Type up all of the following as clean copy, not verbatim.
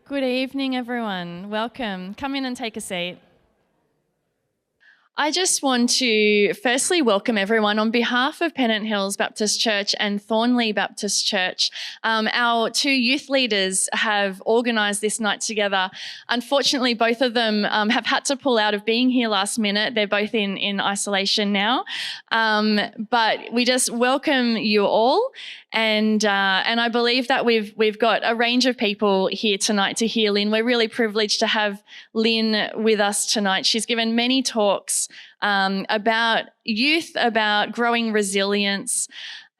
Good evening, everyone. Welcome. Come in and take a seat. I just want to firstly welcome everyone on behalf of Pennant Hills Baptist Church and Thornley Baptist Church. Our two youth leaders have organised this night together. Unfortunately, both of them have had to pull out of being here last minute. They're both in isolation now. But we just welcome you all. And I believe that we've got a range of people here tonight to hear Lyn. We're really privileged to have Lyn with us tonight. She's given many talks about youth, about growing resilience.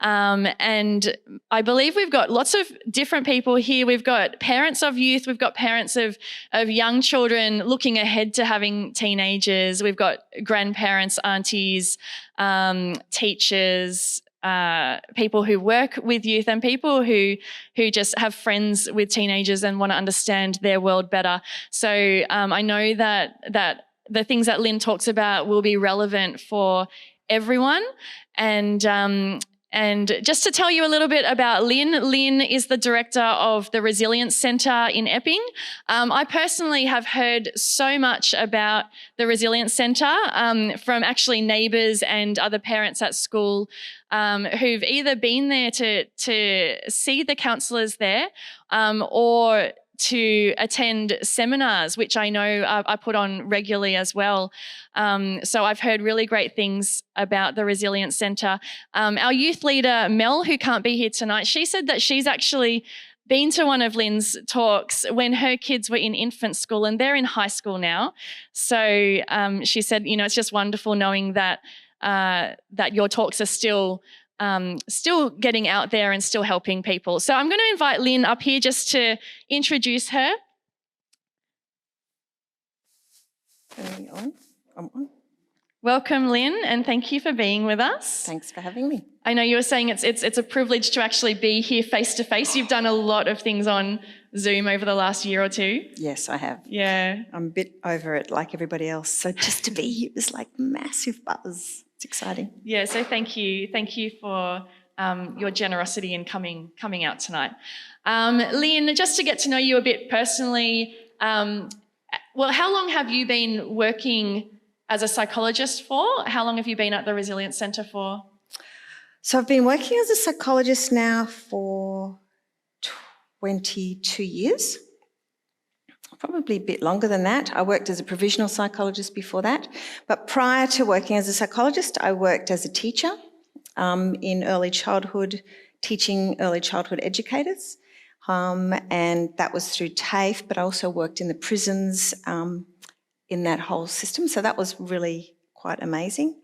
And I believe we've got lots of different people here. We've got parents of youth. We've got parents of young children looking ahead to having teenagers. We've got grandparents, aunties, teachers, people who work with youth, and people who just have friends with teenagers and want to understand their world better. So I know that the things that Lyn talks about will be relevant for everyone. And just to tell you a little bit about Lyn, Lyn is the director of the Resilience Centre in Epping. I personally have heard so much about the Resilience Centre from actually neighbours and other parents at school who've either been there to see the counsellors there or to attend seminars, which I know I put on regularly as well. So I've heard really great things about the Resilience Centre. Our youth leader, Mel, who can't be here tonight, she said that she's actually been to one of Lyn's talks when her kids were in infant school, and they're in high school now. So she said, it's just wonderful knowing that your talks are still getting out there and still helping people. So I'm going to invite Lyn up here just to introduce her. I'm on. Welcome, Lyn, and thank you for being with us. Thanks for having me. I know you were saying it's a privilege to actually be here face to face. You've done a lot of things on Zoom over the last year or two. Yes, I have. Yeah. I'm a bit over it like everybody else. So just to be here was like massive buzz. It's exciting. Yeah, so thank you. Thank you for your generosity in coming out tonight. Lyn, just to get to know you a bit personally, well, how long have you been working as a psychologist for? How long have you been at the Resilience Centre for? So I've been working as a psychologist now for 22 years. Probably a bit longer than that. I worked as a provisional psychologist before that. But prior to working as a psychologist, I worked as a teacher in early childhood, teaching early childhood educators. And that was through TAFE, but I also worked in the prisons in that whole system. So that was really quite amazing.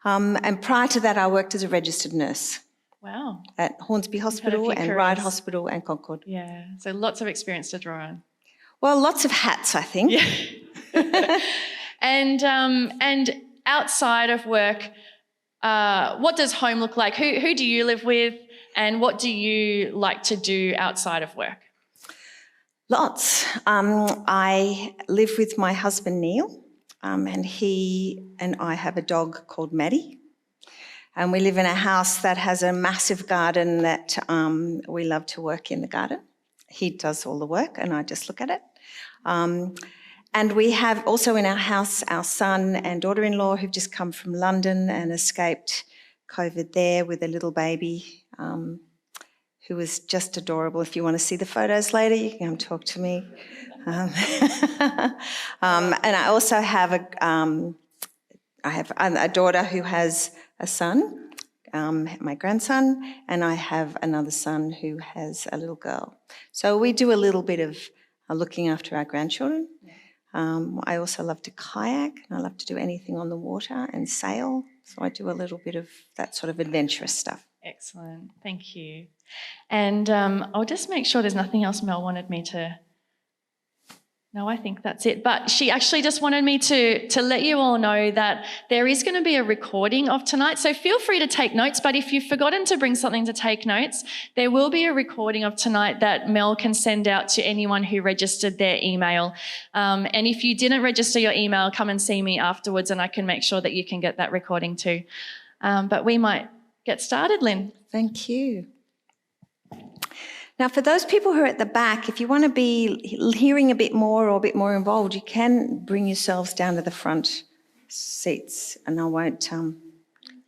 And prior to that, I worked as a registered nurse. Wow. At Hornsby Hospital and Ryde Hospital and Concord. Yeah, so lots of experience to draw on. Well, lots of hats, I think. Yeah. And outside of work, what does home look like? Who do you live with, and what do you like to do outside of work? Lots. I live with my husband Neil, and he and I have a dog called Maddie. And we live in a house that has a massive garden that we love to work in the garden. He does all the work and I just look at it. And we have also in our house our son and daughter-in-law who've just come from London and escaped COVID there with a little baby who was just adorable. If you want to see the photos later, you can come talk to me. And I also have a daughter who has a son, my grandson, and I have another son who has a little girl. So we do a little bit of looking after our grandchildren. I also love to kayak, and I love to do anything on the water and sail. So I do a little bit of that sort of adventurous stuff. Excellent, thank you. And I'll just make sure there's nothing else Mel wanted me to... No, I think that's it. But she actually just wanted me to let you all know that there is going to be a recording of tonight. So feel free to take notes. But if you've forgotten to bring something to take notes, there will be a recording of tonight that Mel can send out to anyone who registered their email. And if you didn't register your email, come and see me afterwards and I can make sure that you can get that recording too. But we might get started, Lyn. Thank you. Now, for those people who are at the back, if you want to be hearing a bit more or a bit more involved, you can bring yourselves down to the front seats, and I won't,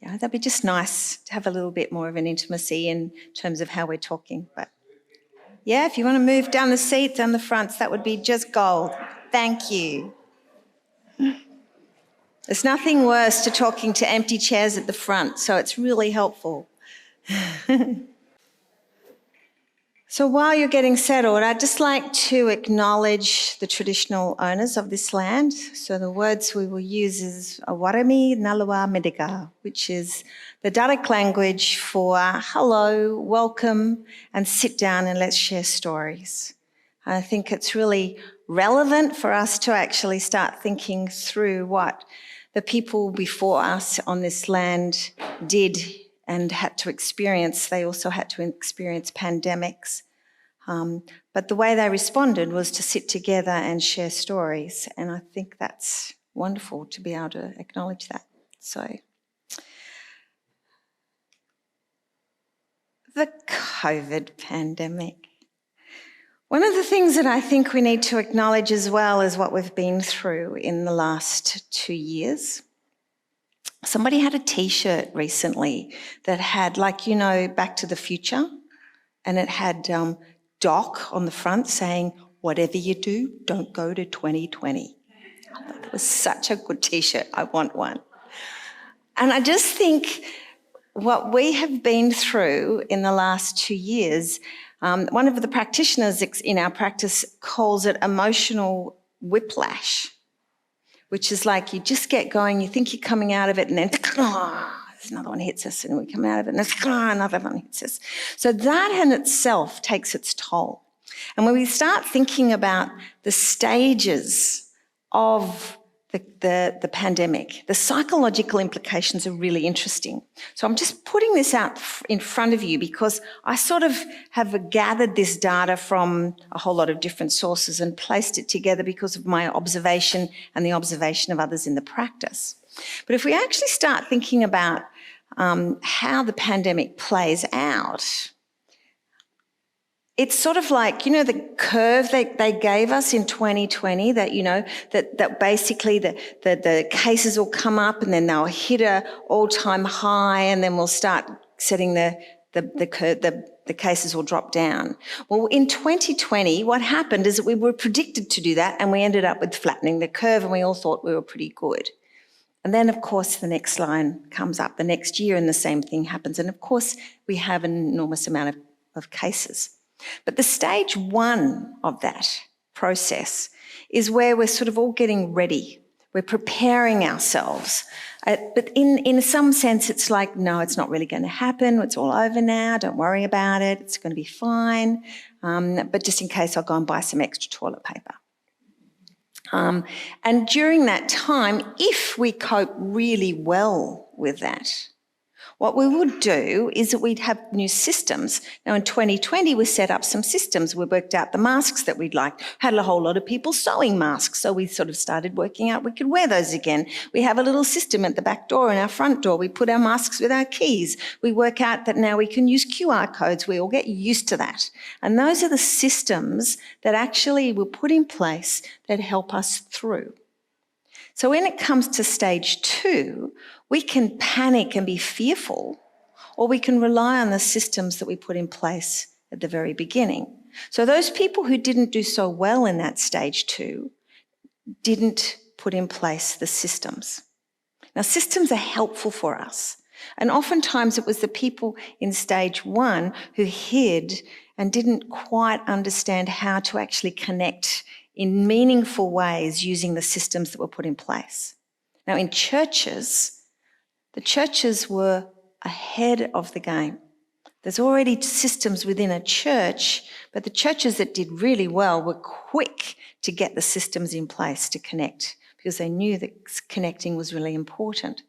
that'd be just nice to have a little bit more of an intimacy in terms of how we're talking. But yeah, if you want to move down the seats, down the fronts, that would be just gold. Thank you. There's nothing worse to talking to empty chairs at the front, so it's really helpful. So while you're getting settled, I'd just like to acknowledge the traditional owners of this land. So the words we will use is Awarami Nalawa Mediga, which is the Dardic language for hello, welcome, and sit down and let's share stories. I think it's really relevant for us to actually start thinking through what the people before us on this land did and had to experience. They also had to experience pandemics. But the way they responded was to sit together and share stories. And I think that's wonderful to be able to acknowledge that. So the COVID pandemic. One of the things that I think we need to acknowledge as well is what we've been through in the last 2 years. Somebody had a T-shirt recently that had, Back to the Future, and it had Doc on the front saying, whatever you do, don't go to 2020. I thought that was such a good T-shirt. I want one. And I just think what we have been through in the last 2 years, one of the practitioners in our practice calls it emotional whiplash, which is like you just get going, you think you're coming out of it, and then there's another one hits us, and we come out of it, and another one hits us. So that in itself takes its toll. And when we start thinking about the stages of the pandemic, the psychological implications are really interesting. So I'm just putting this out in front of you because I sort of have gathered this data from a whole lot of different sources and placed it together because of my observation and the observation of others in the practice. But if we actually start thinking about how the pandemic plays out, it's sort of like, the curve they gave us in 2020 that basically the cases will come up and then they'll hit a all-time high and then we'll start setting the cases will drop down. Well, in 2020, what happened is that we were predicted to do that and we ended up with flattening the curve and we all thought we were pretty good. And then, of course, the next line comes up the next year and the same thing happens. And, of course, we have an enormous amount of cases. But the stage one of that process is where we're sort of all getting ready. We're preparing ourselves. But in some sense, it's like, no, it's not really going to happen. It's all over now. Don't worry about it. It's going to be fine. But just in case, I'll go and buy some extra toilet paper. And during that time, if we cope really well with that, what we would do is that we'd have new systems. Now, in 2020, we set up some systems. We worked out the masks that we'd like. Had a whole lot of people sewing masks, so we sort of started working out we could wear those again. We have a little system at the back door and our front door. We put our masks with our keys. We work out that now we can use QR codes. We all get used to that. And those are the systems that actually were put in place that help us through. So when it comes to stage 2, we can panic and be fearful, or we can rely on the systems that we put in place at the very beginning. So those people who didn't do so well in that stage 2 didn't put in place the systems. Now, systems are helpful for us. And oftentimes it was the people in stage 1 who hid and didn't quite understand how to actually connect in meaningful ways using the systems that were put in place. Now, in churches, the churches were ahead of the game. There's already systems within a church, but the churches that did really well were quick to get the systems in place to connect because they knew that connecting was really important.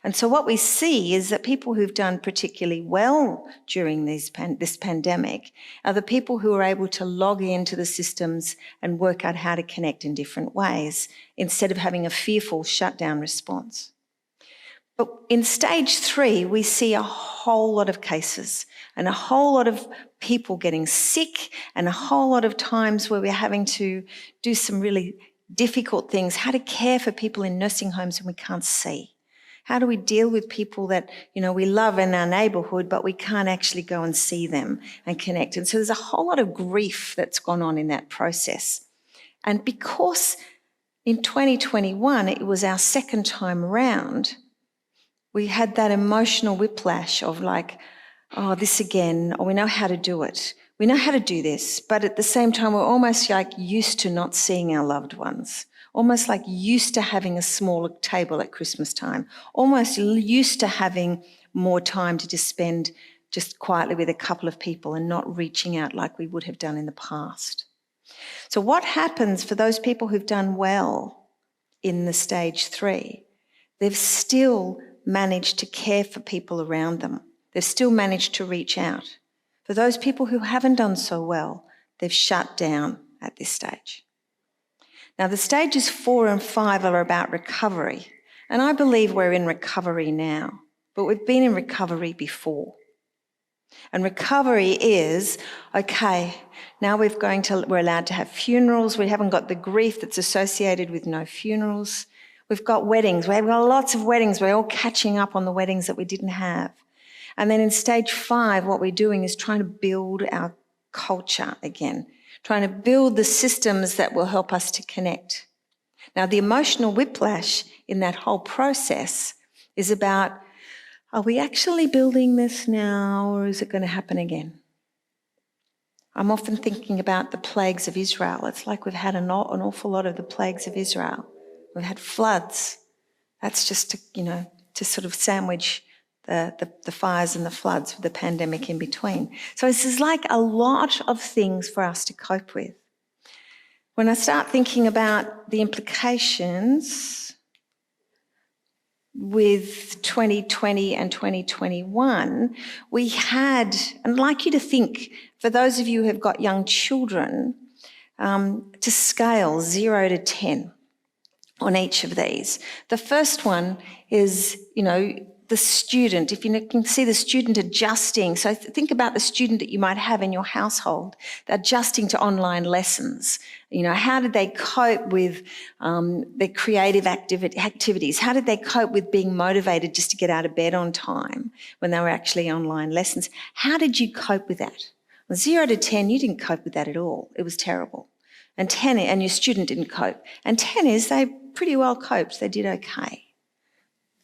And so what we see is that people who've done particularly well during this pandemic are the people who are able to log into the systems and work out how to connect in different ways instead of having a fearful shutdown response. But in stage 3, we see a whole lot of cases and a whole lot of people getting sick and a whole lot of times where we're having to do some really difficult things, how to care for people in nursing homes and we can't see. How do we deal with people that, we love in our neighbourhood, but we can't actually go and see them and connect? And so there's a whole lot of grief that's gone on in that process. And because in 2021, it was our second time around, we had that emotional whiplash of like, oh, this again, or we know how to do it. We know how to do this, but at the same time, we're almost like used to not seeing our loved ones, almost like used to having a smaller table at Christmas time, almost used to having more time to just spend just quietly with a couple of people and not reaching out like we would have done in the past. So what happens for those people who've done well in the stage 3? They've still managed to care for people around them. They've still managed to reach out. For those people who haven't done so well, they've shut down at this stage. Now, the stages 4 and 5 are about recovery, and I believe we're in recovery now, but we've been in recovery before. And recovery is, okay, now we're allowed to have funerals. We haven't got the grief that's associated with no funerals. We've got weddings. We've got lots of weddings. We're all catching up on the weddings that we didn't have. And then in stage 5, what we're doing is trying to build our culture again, trying to build the systems that will help us to connect. Now, the emotional whiplash in that whole process is about, are we actually building this now, or is it going to happen again? I'm often thinking about the plagues of Israel. It's like we've had an awful lot of the plagues of Israel. We've had floods. That's just to sort of sandwich the fires and the floods with the pandemic in between. So this is like a lot of things for us to cope with. When I start thinking about the implications with 2020 and 2021, we had, and I'd like you to think, for those of you who have got young children, to scale 0 to 10 on each of these. The first one is, the student, if you can see the student adjusting. So think about the student that you might have in your household, adjusting to online lessons. How did they cope with their creative activities? How did they cope with being motivated just to get out of bed on time when they were actually online lessons? How did you cope with that? Well, 0 to 10, you didn't cope with that at all. It was terrible. And 10, and your student didn't cope. And 10 is they pretty well coped. They did okay.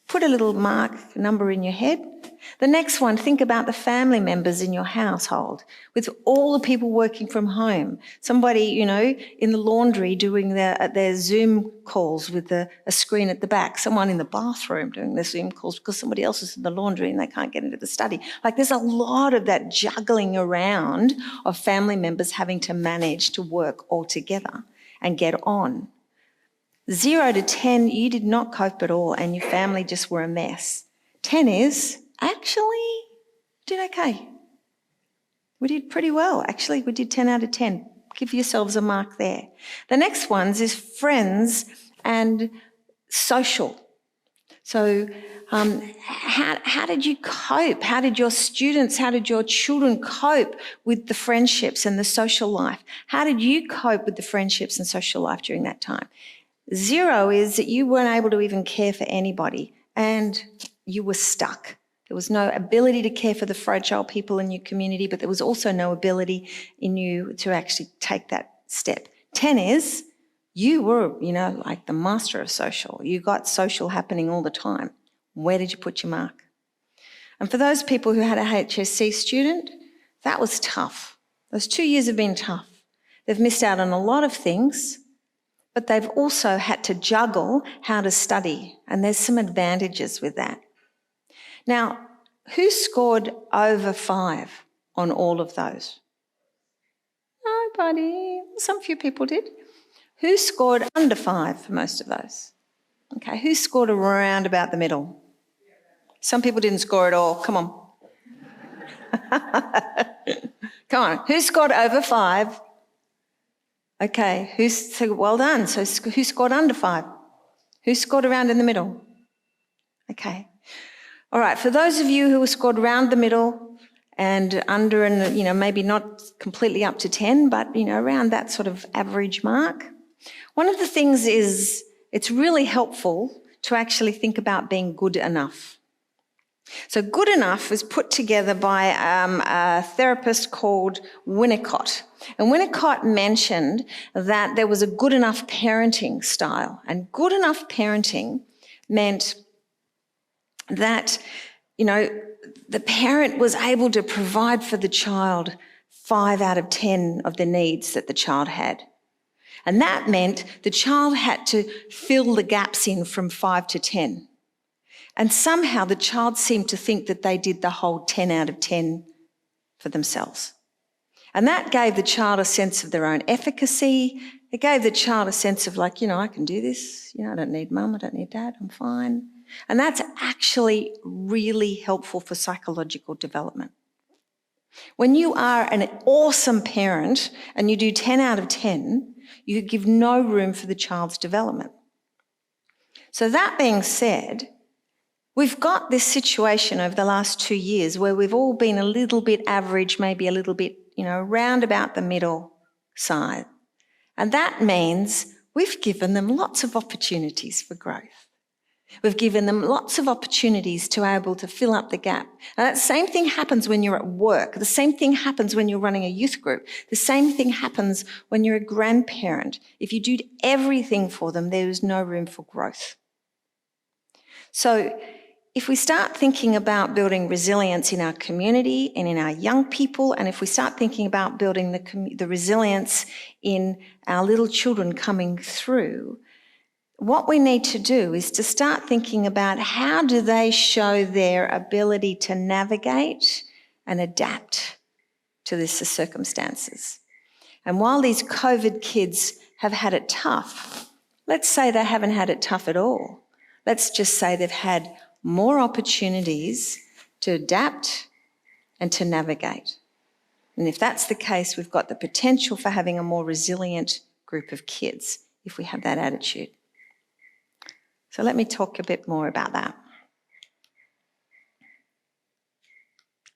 Put a little number in your head. The next one, think about the family members in your household with all the people working from home. Somebody, in the laundry doing their Zoom calls with a screen at the back. Someone in the bathroom doing their Zoom calls because somebody else is in the laundry and they can't get into the study. Like there's a lot of that juggling around of family members having to manage to work all together and get on. 0 to 10, you did not cope at all and your family just were a mess. 10 is, actually, did okay. We did pretty well. Actually, we did 10 out of 10. Give yourselves a mark there. The next ones is friends and social. So how did you cope? How did your children cope with the friendships and the social life? How did you cope with the friendships and social life during that time? 0 is that you weren't able to even care for anybody and you were stuck. There was no ability to care for the fragile people in your community, but there was also no ability in you to actually take that step. 10 is you were, like the master of social. You got social happening all the time. Where did you put your mark? And for those people who had a HSC student, that was tough. Those 2 years have been tough. They've missed out on a lot of things, but they've also had to juggle how to study, and there's some advantages with that. Now, who scored over 5 on all of those? Nobody. Some few people did. Who scored under 5 for most of those? Okay, who scored around about the middle? Some people didn't score at all. Come on. Come on. Who scored over 5? Okay, so well done. So who scored under 5? Who scored around in the middle? Okay. All right, for those of you who scored around the middle and under and, maybe not completely up to 10, but, around that sort of average mark, one of the things is it's really helpful to actually think about being good enough. So good enough was put together by a therapist called Winnicott. And Winnicott mentioned that there was a good enough parenting style. And good enough parenting meant that, the parent was able to provide for the child 5 out of 10 of the needs that the child had. And that meant the child had to fill the gaps in from 5 to 10. And somehow the child seemed to think that they did the whole 10 out of 10 for themselves. And that gave the child a sense of their own efficacy. It gave the child a sense of I can do this. I don't need mum, I don't need dad, I'm fine. And that's actually really helpful for psychological development. When you are an awesome parent and you do 10 out of 10, you give no room for the child's development. So that being said, we've got this situation over the last 2 years where we've all been a little bit average, maybe a little bit, round about the middle side. And that means we've given them lots of opportunities for growth. We've given them lots of opportunities to be able to fill up the gap. And that same thing happens when you're at work. The same thing happens when you're running a youth group. The same thing happens when you're a grandparent. If you do everything for them, there is no room for growth. So if we start thinking about building resilience in our community and in our young people, and if we start thinking about building the resilience in our little children coming through, what we need to do is to start thinking about how do they show their ability to navigate and adapt to these circumstances. And while these COVID kids have had it tough, let's say they haven't had it tough at all. Let's just say they've had more opportunities to adapt and to navigate. And if that's the case, we've got the potential for having a more resilient group of kids if we have that attitude. So let me talk a bit more about that.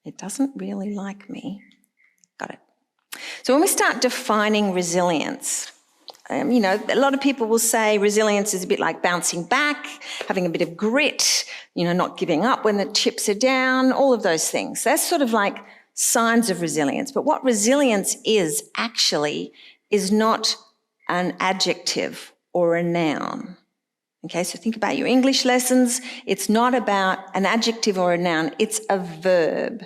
It doesn't really like me. Got it. So when we start defining resilience, a lot of people will say resilience is a bit like bouncing back, having a bit of grit, not giving up when the chips are down, all of those things. That's sort of like signs of resilience. But what resilience is actually is not an adjective or a noun. Okay, so think about your English lessons. It's not about an adjective or a noun. It's a verb.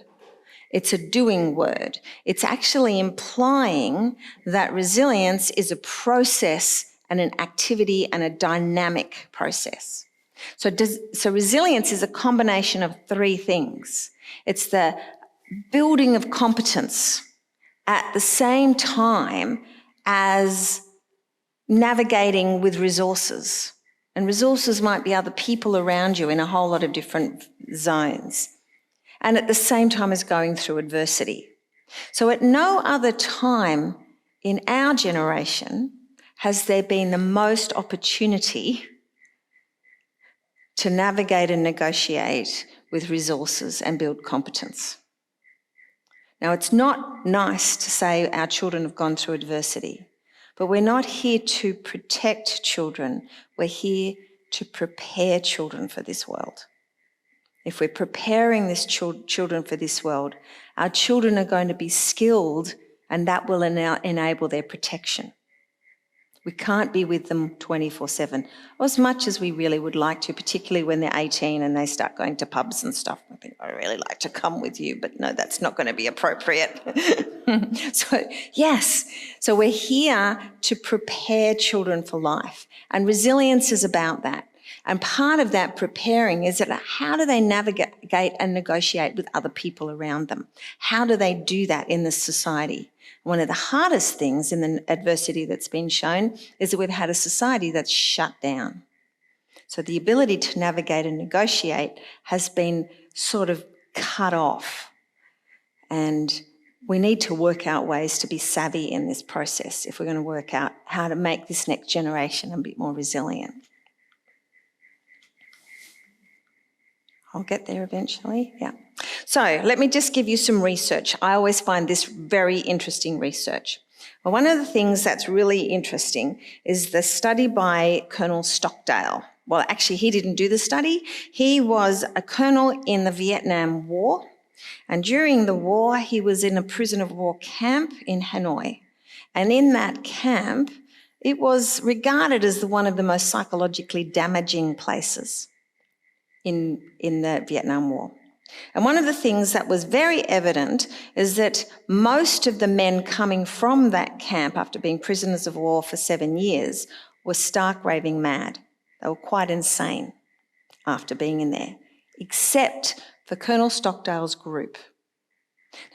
It's a doing word. It's actually implying that resilience is a process and an activity and a dynamic process. So resilience is a combination of 3 things. It's the building of competence at the same time as navigating with resources. And resources might be other people around you in a whole lot of different zones. And at the same time as going through adversity. So at no other time in our generation has there been the most opportunity to navigate and negotiate with resources and build competence. Now, it's not nice to say our children have gone through adversity, but we're not here to protect children. We're here to prepare children for this world. If we're preparing these children for this world, our children are going to be skilled, and that will enable their protection. We can't be with them 24/7, as much as we really would like to, particularly when they're 18 and they start going to pubs and stuff. I think, I really like to come with you, but no, that's not going to be appropriate. So we're here to prepare children for life, and resilience is about that. And part of that preparing is that how do they navigate and negotiate with other people around them? How do they do that in this society? One of the hardest things in the adversity that's been shown is that we've had a society that's shut down. So the ability to navigate and negotiate has been sort of cut off. And we need to work out ways to be savvy in this process if we're going to work out how to make this next generation a bit more resilient. I'll get there eventually, yeah. So let me just give you some research. I always find this very interesting research. Well, one of the things that's really interesting is the study by Colonel Stockdale. Well, actually, he didn't do the study. He was a colonel in the Vietnam War, and during the war, he was in a prisoner of war camp in Hanoi. And in that camp, it was regarded as one of the most psychologically damaging places in the Vietnam War. And one of the things that was very evident is that most of the men coming from that camp after being prisoners of war for 7 years were stark raving mad. They were quite insane after being in there, except for Colonel Stockdale's group.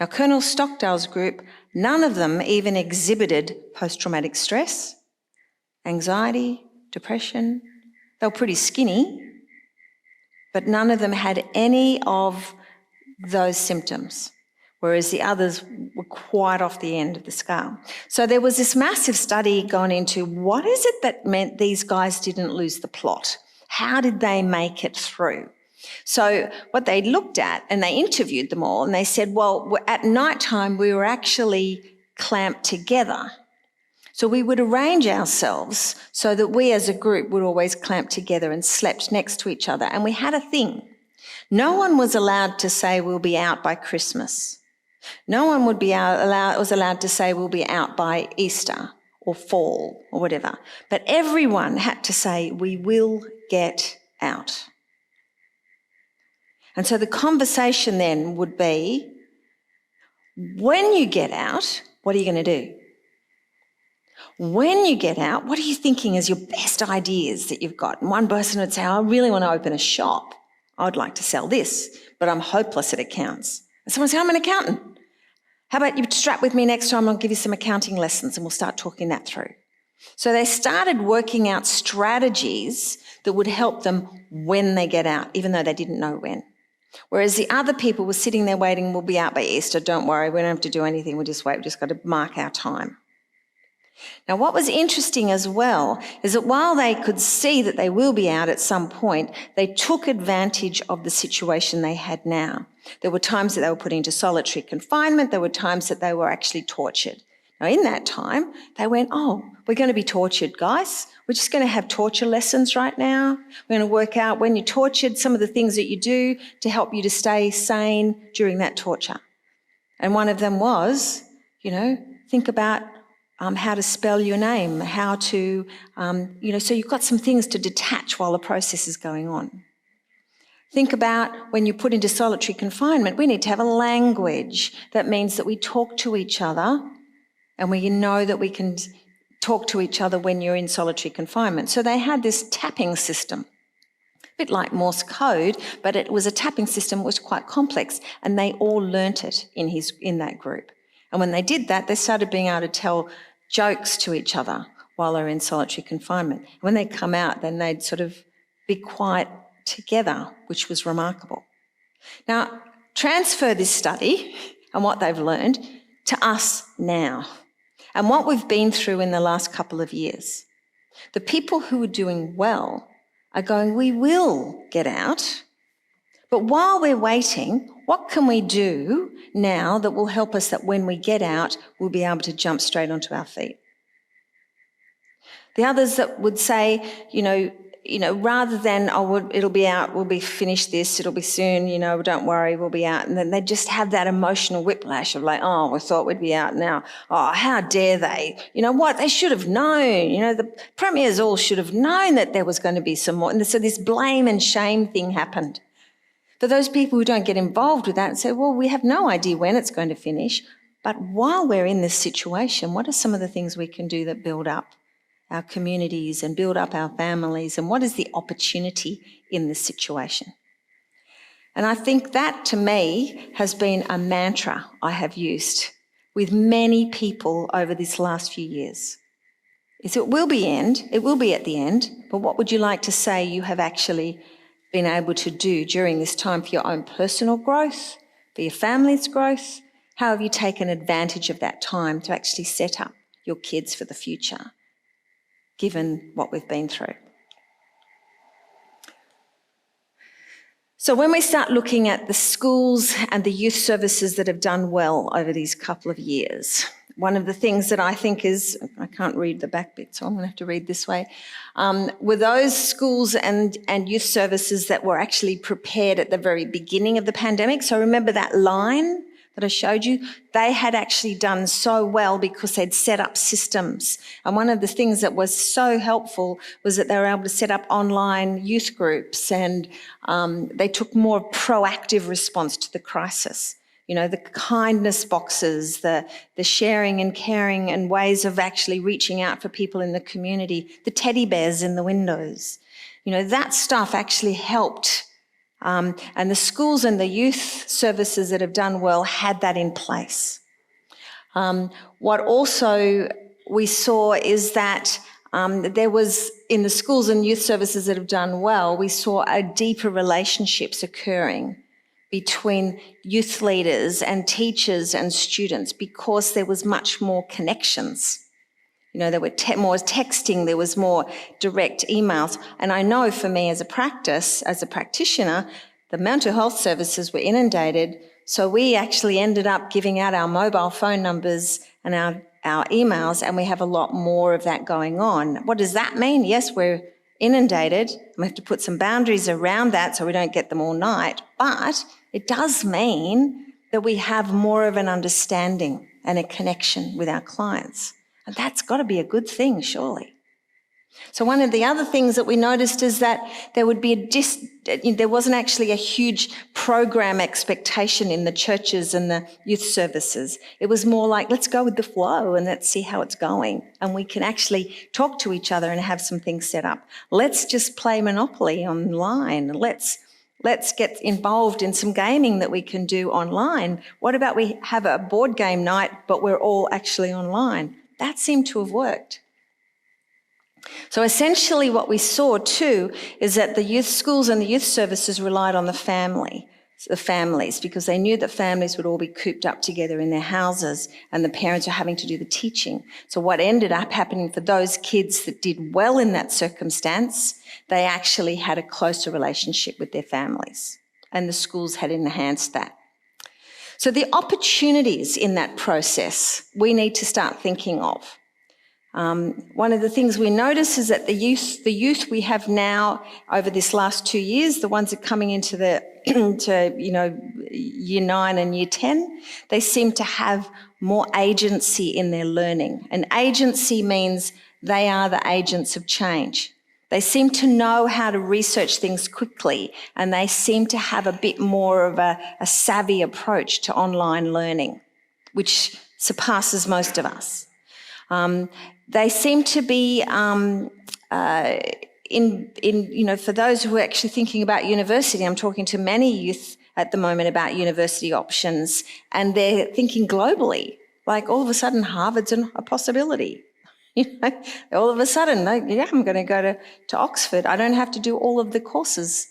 Now, Colonel Stockdale's group, none of them even exhibited post-traumatic stress, anxiety, depression. They were pretty skinny, but none of them had any of those symptoms, whereas the others were quite off the end of the scale. So there was this massive study going into what is it that meant these guys didn't lose the plot? How did they make it through? So what they looked at, and they interviewed them all, and they said, well, at night time we were actually clamped together. So we would arrange ourselves so that we as a group would always clamp together and slept next to each other. And we had a thing. No one was allowed to say we'll be out by Christmas. No one was allowed to say we'll be out by Easter or fall or whatever. But everyone had to say we will get out. And so the conversation then would be, when you get out, what are you going to do? When you get out, what are you thinking is your best ideas that you've got? And one person would say, I really want to open a shop. I'd like to sell this, but I'm hopeless at accounts. And someone would say, I'm an accountant. How about you strap with me next time? I'll give you some accounting lessons and we'll start talking that through. So they started working out strategies that would help them when they get out, even though they didn't know when. Whereas the other people were sitting there waiting, we'll be out by Easter, don't worry, we don't have to do anything, we'll just wait, we've just got to mark our time. Now, what was interesting as well is that while they could see that they will be out at some point, they took advantage of the situation they had now. There were times that they were put into solitary confinement, there were times that they were actually tortured. Now, in that time, they went, oh, we're going to be tortured, guys. We're just going to have torture lessons right now. We're going to work out when you're tortured, some of the things that you do to help you to stay sane during that torture. And one of them was, think about how to spell your name, how to, so you've got some things to detach while the process is going on. Think about when you're put into solitary confinement, we need to have a language that means that we talk to each other and we know that we can talk to each other when you're in solitary confinement. So they had this tapping system, a bit like Morse code, but it was a tapping system that was quite complex, and they all learnt it in that group. And when they did that, they started being able to tell jokes to each other while they're in solitary confinement. When they come out, then they'd sort of be quiet together, which was remarkable. Now, transfer this study and what they've learned to us now and what we've been through in the last couple of years. The people who are doing well are going, we will get out, but while we're waiting, what can we do now that will help us that when we get out, we'll be able to jump straight onto our feet? The others that would say, rather than, it'll be out, we'll be finished this, it'll be soon, don't worry, we'll be out. And then they just have that emotional whiplash of like, oh, we thought we'd be out now. Oh, how dare they? You know what? They should have known. The premiers all should have known that there was going to be some more. And so this blame and shame thing happened. For those people who don't get involved with that and say, well, we have no idea when it's going to finish, but while we're in this situation, what are some of the things we can do that build up our communities and build up our families, and what is the opportunity in this situation? And I think that, to me, has been a mantra I have used with many people over this last few years. It will be at the end, but what would you like to say you have actually been able to do during this time for your own personal growth, for your family's growth? How have you taken advantage of that time to actually set up your kids for the future, given what we've been through? So when we start looking at the schools and the youth services that have done well over these couple of years, one of the things that I think is, I can't read the back bit, so I'm going to have to read this way, were those schools and youth services that were actually prepared at the very beginning of the pandemic. So remember that line that I showed you? They had actually done so well because they'd set up systems. And one of the things that was so helpful was that they were able to set up online youth groups, and they took more proactive response to the crisis. You know, the kindness boxes, the sharing and caring and ways of actually reaching out for people in the community, the teddy bears in the windows. You know, that stuff actually helped. And the schools and the youth services that have done well had that in place. What also we saw is that there was, in the schools and youth services that have done well, we saw a deeper relationships occurring between youth leaders and teachers and students because there was much more connections. You know, there were more texting, there was more direct emails. And I know for me as a practitioner, the mental health services were inundated. So we actually ended up giving out our mobile phone numbers and our emails, and we have a lot more of that going on. What does that mean? Yes, we're inundated. We have to put some boundaries around that so we don't get them all night. But it does mean that we have more of an understanding and a connection with our clients. And that's got to be a good thing, surely. So one of the other things that we noticed is that there would be there wasn't actually a huge program expectation in the churches and the youth services. It was more like, let's go with the flow and let's see how it's going. And we can actually talk to each other and have some things set up. Let's just play Monopoly online. Let's get involved in some gaming that we can do online. What about we have a board game night, but we're all actually online? That seemed to have worked. So essentially what we saw too is that the youth schools and the youth services relied on the families, because they knew that families would all be cooped up together in their houses and the parents were having to do the teaching. So what ended up happening for those kids that did well in that circumstance, they actually had a closer relationship with their families, and the schools had enhanced that. So the opportunities in that process we need to start thinking of. One of the things we notice is that the youth we have now over this last 2 years, the ones that are coming into year 9 and year 10, they seem to have more agency in their learning. And agency means they are the agents of change. They seem to know how to research things quickly, and they seem to have a bit more of a savvy approach to online learning, which surpasses most of us. They seem to be, for those who are actually thinking about university, I'm talking to many youth at the moment about university options, and they're thinking globally. Like all of a sudden Harvard's a possibility. All of a sudden, I'm going to go to Oxford. I don't have to do all of the courses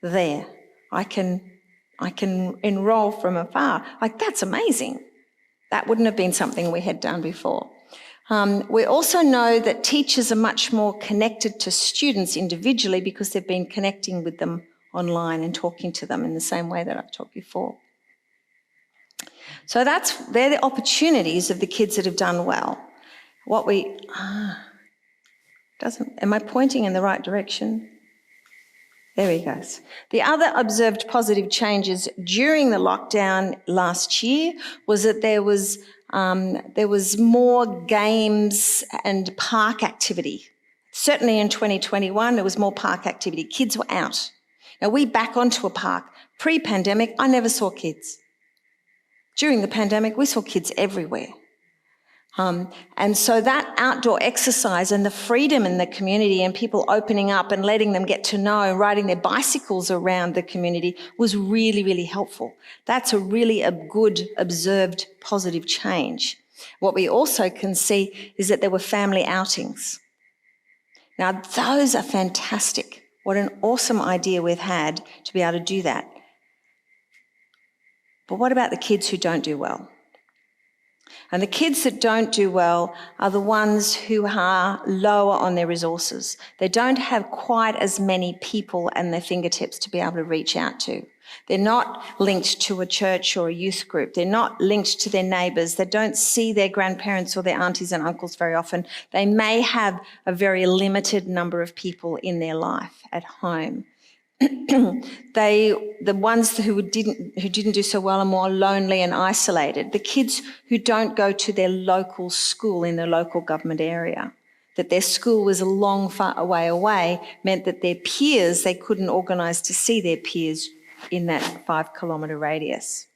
there. I can enroll from afar. Like, that's amazing. That wouldn't have been something we had done before. We also know that teachers are much more connected to students individually because they've been connecting with them online and talking to them in the same way that I've talked before. So they're the opportunities of the kids that have done well. Am I pointing in the right direction? There he goes. The other observed positive changes during the lockdown last year was that there was more games and park activity. Certainly in 2021, there was more park activity. Kids were out. Now, we back onto a park. Pre-pandemic, I never saw kids. During the pandemic, we saw kids everywhere. And so that outdoor exercise and the freedom in the community and people opening up and letting them get to know and riding their bicycles around the community was really, really helpful. That's a good observed positive change. What we also can see is that there were family outings. Now, those are fantastic. What an awesome idea we've had to be able to do that. But what about the kids who don't do well? And the kids that don't do well are the ones who are lower on their resources. They don't have quite as many people at their fingertips to be able to reach out to. They're not linked to a church or a youth group. They're not linked to their neighbours. They don't see their grandparents or their aunties and uncles very often. They may have a very limited number of people in their life at home. The ones who didn't do so well are more lonely and isolated. The kids who don't go to their local school in their local government area, that their school was a long far way away, meant that their peers, they couldn't organise to see their peers in that 5-kilometre radius.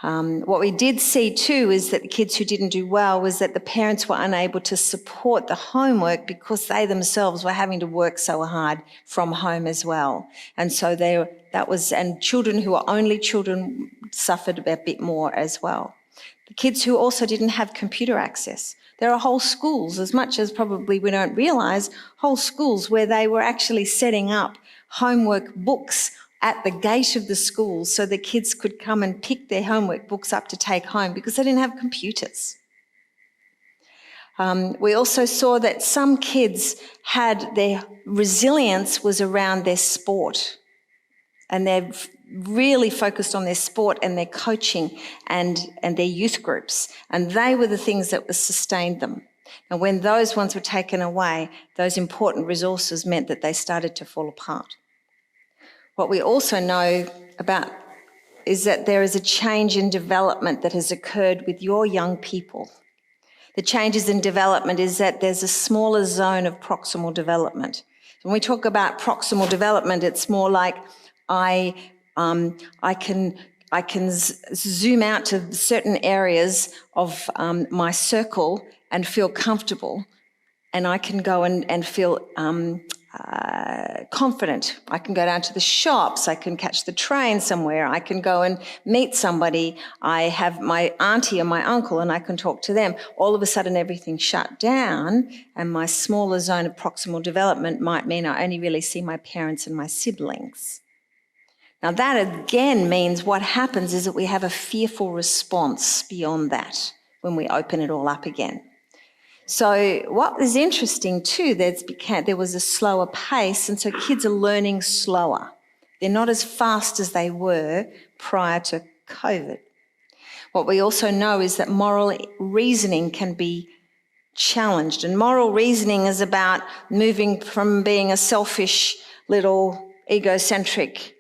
What we did see too is that the kids who didn't do well was that the parents were unable to support the homework because they themselves were having to work so hard from home as well. And so and children who were only children suffered a bit more as well. The kids who also didn't have computer access. There are whole schools, as much as probably we don't realise, whole schools where they were actually setting up homework books at the gate of the school so the kids could come and pick their homework books up to take home because they didn't have computers. We also saw that some kids had their resilience was around their sport, and they're really focused on their sport and their coaching and their youth groups, and they were the things that sustained them. And when those ones were taken away, those important resources meant that they started to fall apart. What we also know about is that there is a change in development that has occurred with your young people. The changes in development is that there's a smaller zone of proximal development. When we talk about proximal development, it's more like I can zoom out to certain areas of my circle and feel comfortable, and I can go and feel confident. I can go down to the shops, I can catch the train somewhere, I can go and meet somebody, I have my auntie and my uncle and I can talk to them. All of a sudden everything shut down, and my smaller zone of proximal development might mean I only really see my parents and my siblings. Now that again means what happens is that we have a fearful response beyond that when we open it all up again. So what was interesting too, there was a slower pace, and so kids are learning slower. They're not as fast as they were prior to COVID. What we also know is that moral reasoning can be challenged, and moral reasoning is about moving from being a selfish little egocentric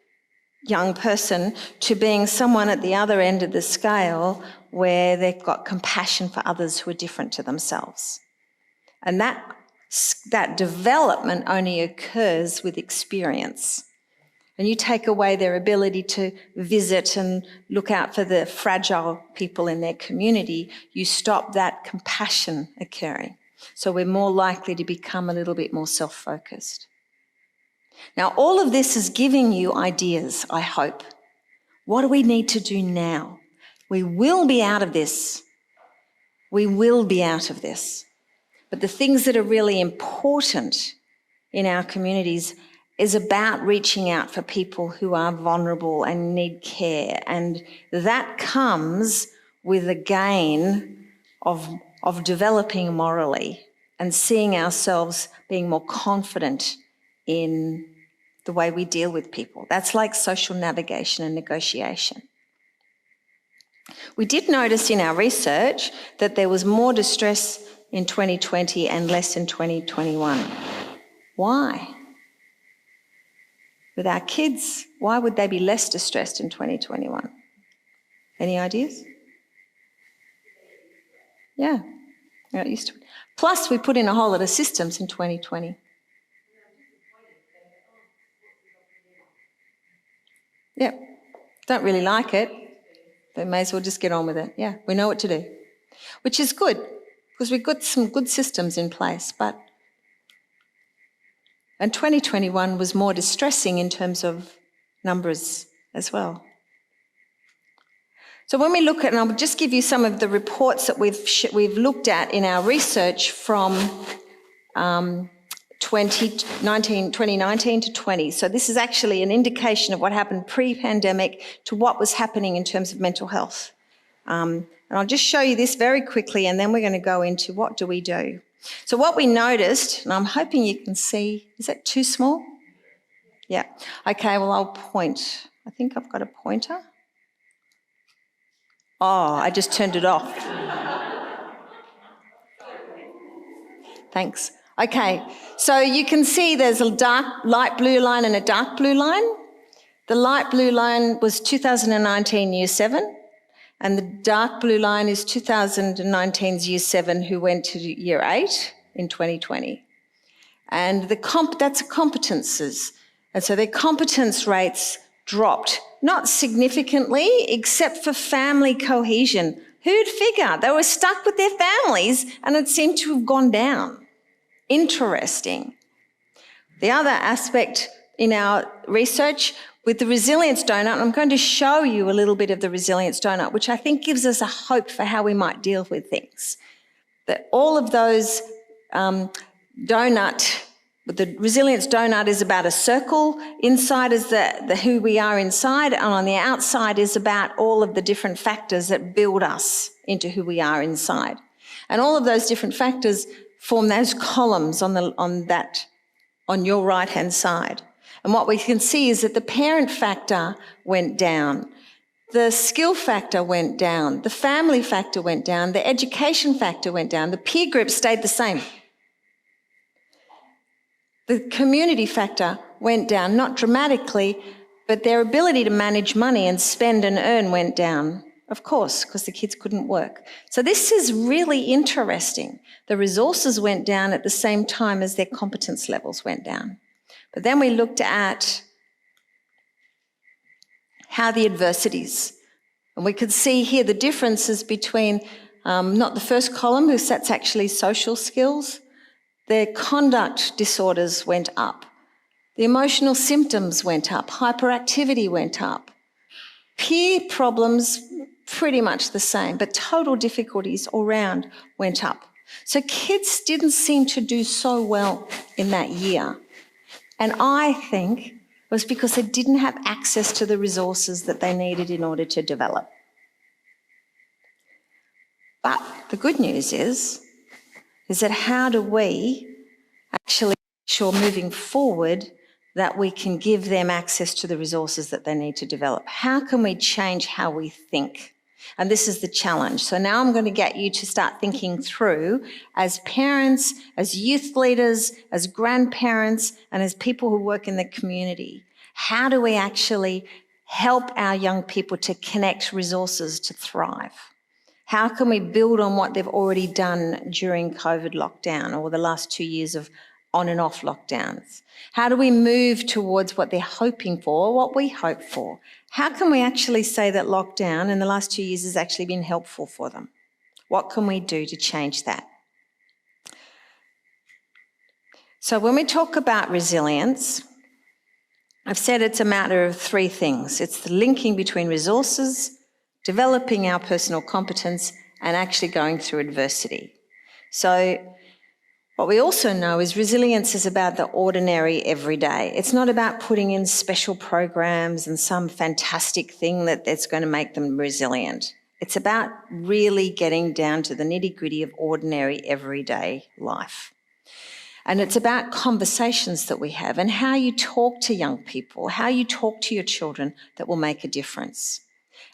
young person to being someone at the other end of the scale where they've got compassion for others who are different to themselves. And that development only occurs with experience. And you take away their ability to visit and look out for the fragile people in their community, you stop that compassion occurring. So we're more likely to become a little bit more self-focused. Now, all of this is giving you ideas, I hope. What do we need to do now? We will be out of this. We will be out of this. But the things that are really important in our communities is about reaching out for people who are vulnerable and need care. And that comes with a gain of developing morally and seeing ourselves being more confident in the way we deal with people. That's like social navigation and negotiation. We did notice in our research that there was more distress in 2020 and less in 2021. Why? With our kids, why would they be less distressed in 2021? Any ideas? Yeah, they're not used to it. Plus, we put in a whole lot of systems in 2020. Yep, don't really like it, but may as well just get on with it. Yeah, we know what to do, which is good because we've got some good systems in place. And 2021 was more distressing in terms of numbers as well. So when we look at, and I'll just give you some of the reports that we've looked at in our research from 2019 to 20. So this is actually an indication of what happened pre-pandemic to what was happening in terms of mental health. And I'll just show you this very quickly, and then we're going to go into what do we do. So what we noticed, and I'm hoping you can see, is that too small? Yeah. Okay, well, I'll point. I think I've got a pointer. Oh, I just turned it off. Thanks. Okay, so you can see there's a light blue line and a dark blue line. The light blue line was 2019 Year 7, and the dark blue line is 2019's Year 7 who went to Year 8 in 2020. And that's competences. And so their competence rates dropped, not significantly, except for family cohesion. Who'd figure? They were stuck with their families and it seemed to have gone down. Interesting. The other aspect in our research with the Resilience Doughnut, I'm going to show you a little bit of the Resilience Doughnut, which I think gives us a hope for how we might deal with things. That all of those the Resilience Doughnut is about a circle. Inside is the who we are inside, and on the outside is about all of the different factors that build us into who we are inside. And all of those different factors form those columns on your right-hand side. And what we can see is that the parent factor went down, the skill factor went down, the family factor went down, the education factor went down, the peer group stayed the same. The community factor went down, not dramatically, but their ability to manage money and spend and earn went down, of course, because the kids couldn't work. So this is really interesting. The resources went down at the same time as their competence levels went down. But then we looked at how the adversities, and we could see here the differences between not the first column, because that's actually social skills. Their conduct disorders went up. The emotional symptoms went up. Hyperactivity went up. Peer problems, pretty much the same, but total difficulties all round went up. So kids didn't seem to do so well in that year. And I think it was because they didn't have access to the resources that they needed in order to develop. But the good news is that how do we actually make sure moving forward that we can give them access to the resources that they need to develop? How can we change how we think? And this is the challenge. So now I'm going to get you to start thinking through, as parents, as youth leaders, as grandparents, and as people who work in the community, how do we actually help our young people to connect resources to thrive? How can we build on what they've already done during COVID lockdown or the last 2 years of on and off lockdowns? How do we move towards what they're hoping for, what we hope for? How can we actually say that lockdown in the last 2 years has actually been helpful for them? What can we do to change that? So when we talk about resilience, I've said it's a matter of three things. It's the linking between resources, developing our personal competence, and actually going through adversity. So what we also know is resilience is about the ordinary everyday. It's not about putting in special programs and some fantastic thing that's going to make them resilient. It's about really getting down to the nitty-gritty of ordinary everyday life. And it's about conversations that we have and how you talk to young people, how you talk to your children that will make a difference.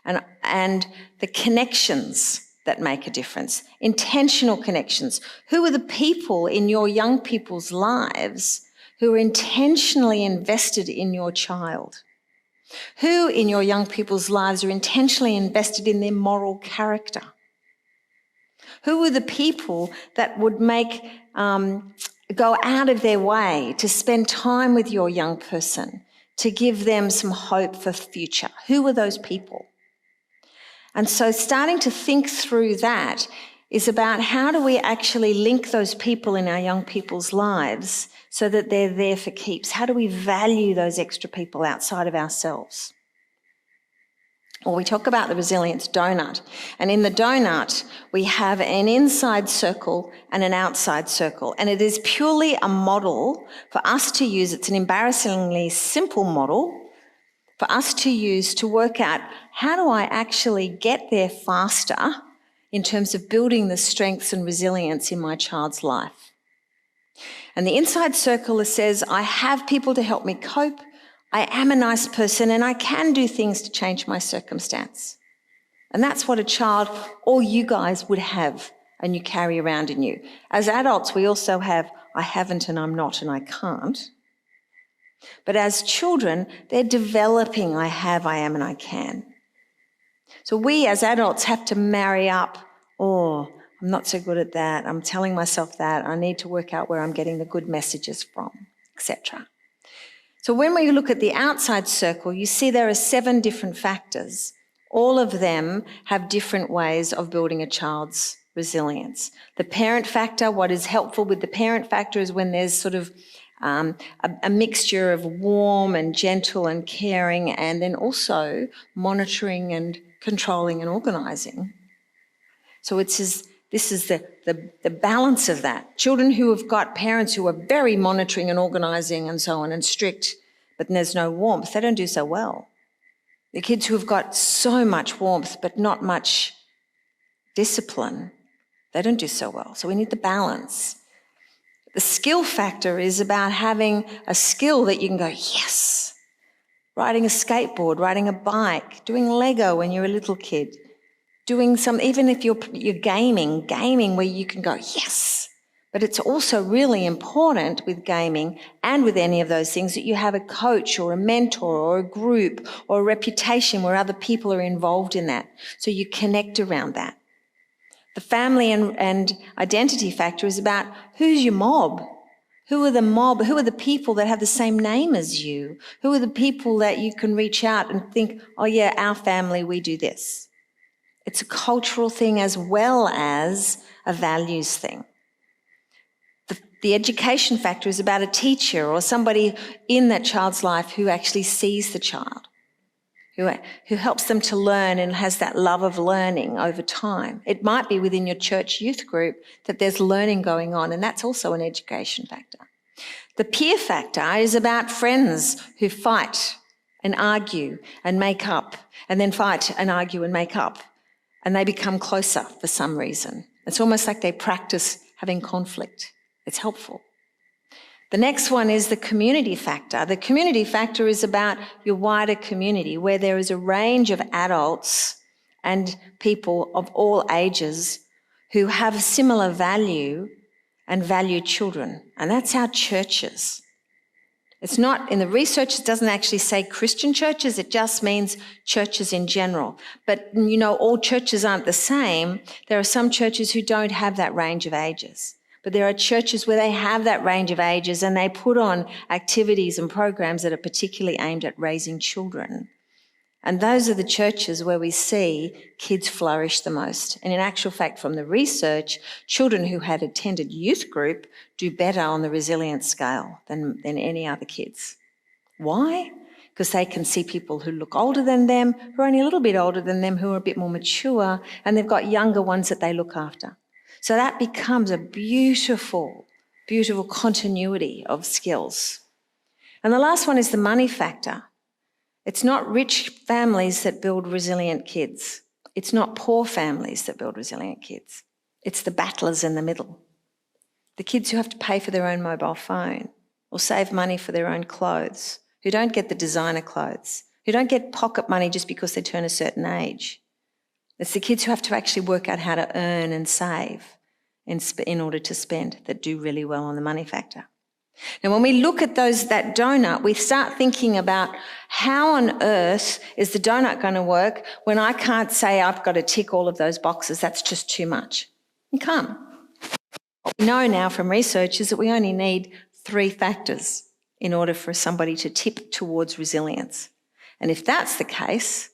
And the connections that make a difference, intentional connections. Who are the people in your young people's lives who are intentionally invested in your child? Who in your young people's lives are intentionally invested in their moral character? Who are the people that would go out of their way to spend time with your young person, to give them some hope for the future? Who are those people? And so starting to think through that is about how do we actually link those people in our young people's lives so that they're there for keeps? How do we value those extra people outside of ourselves? Well, we talk about the Resilience Doughnut, and in the donut we have an inside circle and an outside circle, and it is purely a model for us to use. It's an embarrassingly simple model for us to use to work out, how do I actually get there faster in terms of building the strengths and resilience in my child's life? And the inside circle says, I have people to help me cope, I am a nice person, and I can do things to change my circumstance. And that's what a child, or you guys, would have and you carry around in you. As adults, we also have, I haven't and I'm not and I can't. But as children, they're developing, I have, I am, and I can. So we as adults have to marry up, oh, I'm not so good at that, I'm telling myself that, I need to work out where I'm getting the good messages from, etc. So when we look at the outside circle, you see there are 7 different factors. All of them have different ways of building a child's resilience. The parent factor, what is helpful with the parent factor is when there's sort of a mixture of warm and gentle and caring, and then also monitoring and controlling and organising. So this is the balance of that. Children who have got parents who are very monitoring and organising and so on and strict, but there's no warmth, they don't do so well. The kids who have got so much warmth but not much discipline, they don't do so well. So we need the balance. The skill factor is about having a skill that you can go, yes, riding a skateboard, riding a bike, doing Lego when you're a little kid, doing some, even if you're gaming where you can go, yes. But it's also really important with gaming and with any of those things that you have a coach or a mentor or a group or a reputation where other people are involved in that. So you connect around that. The family and identity factor is about who's your mob? Who are the mob? Who are the people that have the same name as you? Who are the people that you can reach out and think, oh yeah, our family, we do this. It's a cultural thing as well as a values thing. The education factor is about a teacher or somebody in that child's life who actually sees the child, who helps them to learn and has that love of learning over time. It might be within your church youth group that there's learning going on, and that's also an education factor. The peer factor is about friends who fight and argue and make up, and then fight and argue and make up, and they become closer for some reason. It's almost like they practice having conflict. It's helpful. The next one is the community factor. The community factor is about your wider community, where there is a range of adults and people of all ages who have a similar value and value children. And that's our churches. It's not, in the research, it doesn't actually say Christian churches, it just means churches in general. But, you know, all churches aren't the same. There are some churches who don't have that range of ages. But there are churches where they have that range of ages and they put on activities and programs that are particularly aimed at raising children. And those are the churches where we see kids flourish the most. And in actual fact, from the research, children who had attended youth group do better on the resilience scale than any other kids. Why? Because they can see people who look older than them, who are only a little bit older than them, who are a bit more mature, and they've got younger ones that they look after. So that becomes a beautiful, beautiful continuity of skills. And the last one is the money factor. It's not rich families that build resilient kids. It's not poor families that build resilient kids. It's the battlers in the middle. The kids who have to pay for their own mobile phone or save money for their own clothes, who don't get the designer clothes, who don't get pocket money just because they turn a certain age. It's the kids who have to actually work out how to earn and save in order to spend that do really well on the money factor. Now, when we look at that donut, we start thinking about how on earth is the donut going to work when I can't say I've got to tick all of those boxes. That's just too much. You can't. What we know now from research is that we only need 3 factors in order for somebody to tip towards resilience. And if that's the case,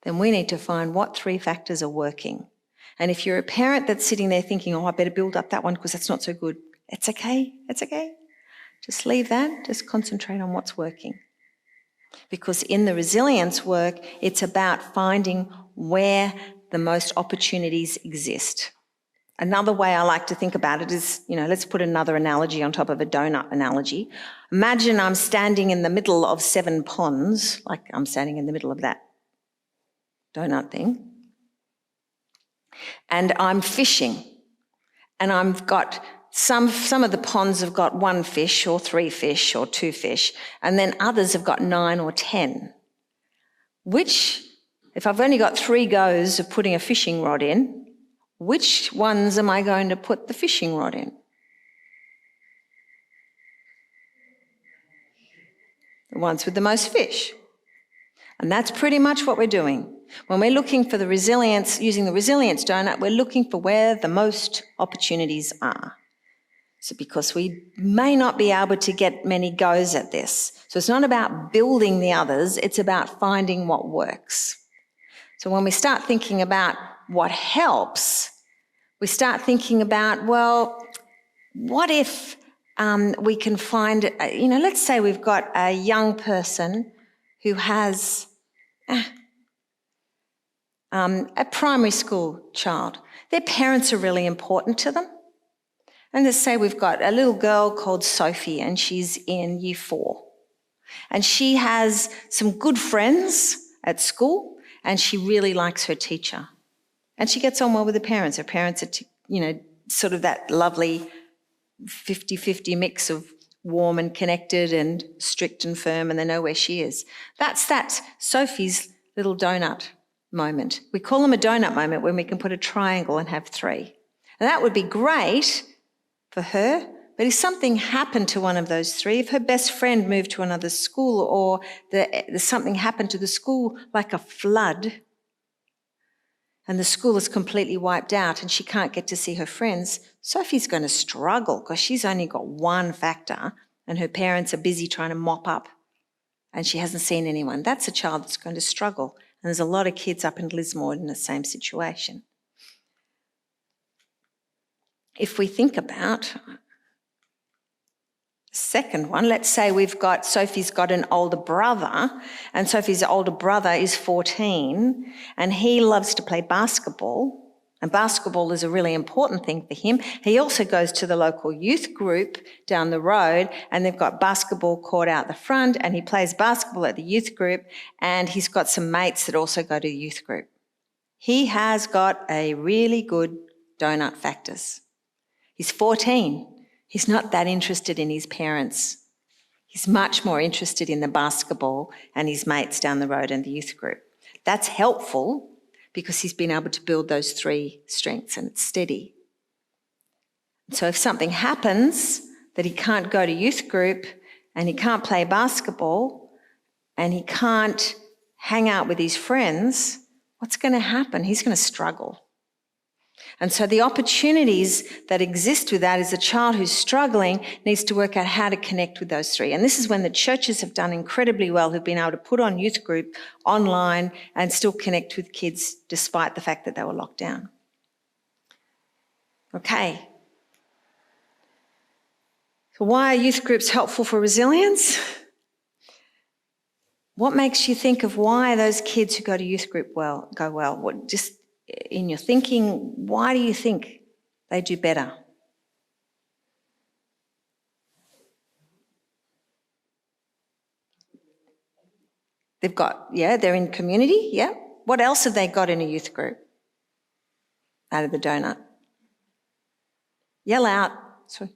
then we need to find what 3 factors are working. And if you're a parent that's sitting there thinking, oh, I better build up that one because that's not so good, it's okay, it's okay. Just leave that, just concentrate on what's working. Because in the resilience work, it's about finding where the most opportunities exist. Another way I like to think about it is, let's put another analogy on top of a donut analogy. Imagine I'm standing in the middle of 7 ponds, like I'm standing in the middle of that donut thing, and I'm fishing, and I've got some of the ponds have got 1 fish or 3 fish or 2 fish, and then others have got 9 or 10. If I've only got 3 goes of putting a fishing rod in, which ones am I going to put the fishing rod in? The ones with the most fish. And that's pretty much what we're doing. When we're looking for the resilience, using the Resilience Doughnut, we're looking for where the most opportunities are. So because we may not be able to get many goes at this. So it's not about building the others, it's about finding what works. So when we start thinking about what helps, we start thinking about, well, what if we can find, let's say we've got a young person who has a primary school child. Their parents are really important to them. And let's say we've got a little girl called Sophie and she's in year 4. And she has some good friends at school and she really likes her teacher. And she gets on well with her parents. Her parents are, sort of that lovely 50-50 mix of warm and connected and strict and firm, and they know where she is. That's Sophie's little donut moment. We call them a donut moment when we can put a triangle and have 3. And that would be great for her, but if something happened to one of those 3, if her best friend moved to another school or something happened to the school like a flood and the school is completely wiped out and she can't get to see her friends, Sophie's going to struggle because she's only got 1 factor and her parents are busy trying to mop up and she hasn't seen anyone. That's a child that's going to struggle. And there's a lot of kids up in Lismore in the same situation. If we think about second one, let's say Sophie's got an older brother and Sophie's older brother is 14 and he loves to play basketball and basketball is a really important thing for him. He also goes to the local youth group down the road and they've got basketball court out the front and he plays basketball at the youth group and he's got some mates that also go to the youth group. He has got a really good donut factors. He's 14. He's not that interested in his parents. He's much more interested in the basketball and his mates down the road and the youth group. That's helpful because he's been able to build those 3 strengths and it's steady. So if something happens that he can't go to youth group and he can't play basketball and he can't hang out with his friends, what's going to happen? He's going to struggle. And so the opportunities that exist with that is a child who's struggling needs to work out how to connect with those 3. And this is when the churches have done incredibly well, who've been able to put on youth group online and still connect with kids despite the fact that they were locked down. Okay. So why are youth groups helpful for resilience? What makes you think of why those kids who go to youth group go well? What just in your thinking, why do you think they do better? They're in community, yeah. What else have they got in a youth group out of the donut? Yell out. Sorry.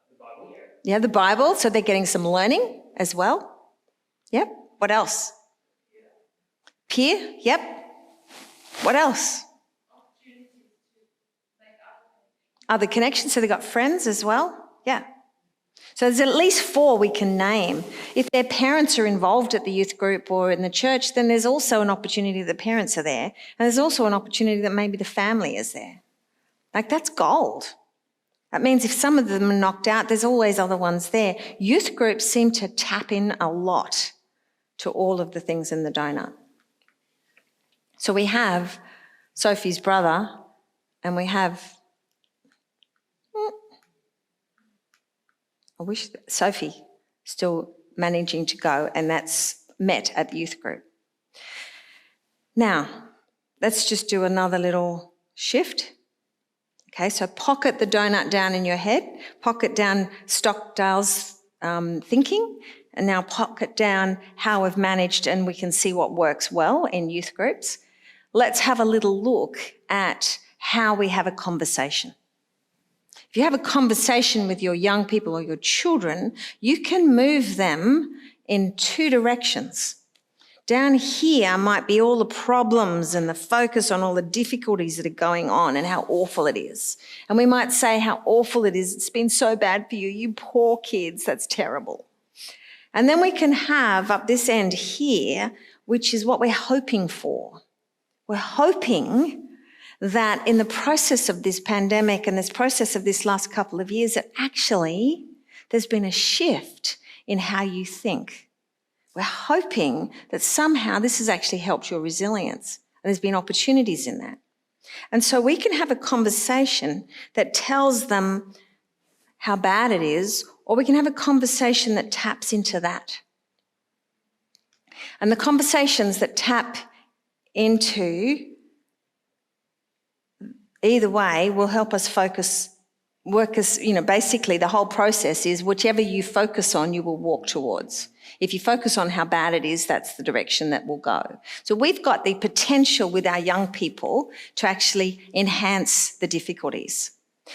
The Bible. Yeah, the Bible, so they're getting some learning as well. Yep. What else? Peer, yep. What else? Other connections, so they've got friends as well? Yeah. So there's at least 4 we can name. If their parents are involved at the youth group or in the church, then there's also an opportunity that the parents are there. And there's also an opportunity that maybe the family is there. Like, that's gold. That means if some of them are knocked out, there's always other ones there. Youth groups seem to tap in a lot to all of the things in the donut. So we have Sophie's brother and we have, I wish Sophie still managing to go, and that's met at the youth group. Now, let's just do another little shift. Okay, so pocket the donut down in your head, pocket down Stockdale's thinking, and now pocket down how we've managed, and we can see what works well in youth groups. Let's have a little look at how we have a conversation. If you have a conversation with your young people or your children, you can move them in two directions. Down here might be all the problems and the focus on all the difficulties that are going on and how awful it is. And we might say how awful it is. It's been so bad for you. You poor kids, that's terrible. And then we can have up this end here, which is what we're hoping for. We're hoping that in the process of this pandemic and this process of this last couple of years, that actually there's been a shift in how you think. We're hoping that somehow this has actually helped your resilience, and there's been opportunities in that. And so we can have a conversation that tells them how bad it is, or we can have a conversation that taps into that. And the conversations that tap into either way will help us basically the whole process is whichever you focus on, you will walk towards. If you focus on how bad it is, that's the direction that we'll go. So we've got the potential with our young people to actually enhance the difficulties.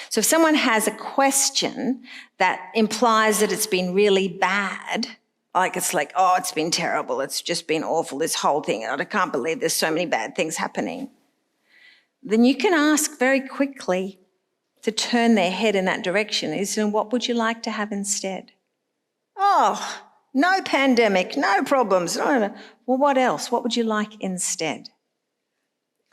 So if someone has a question that implies that it's been really bad, like it's like, oh, it's been terrible, it's just been awful, this whole thing, I can't believe there's so many bad things happening, then you can ask very quickly to turn their head in that direction is, and what would you like to have instead? Oh, no pandemic, no problems. No. Well, what else? What would you like instead?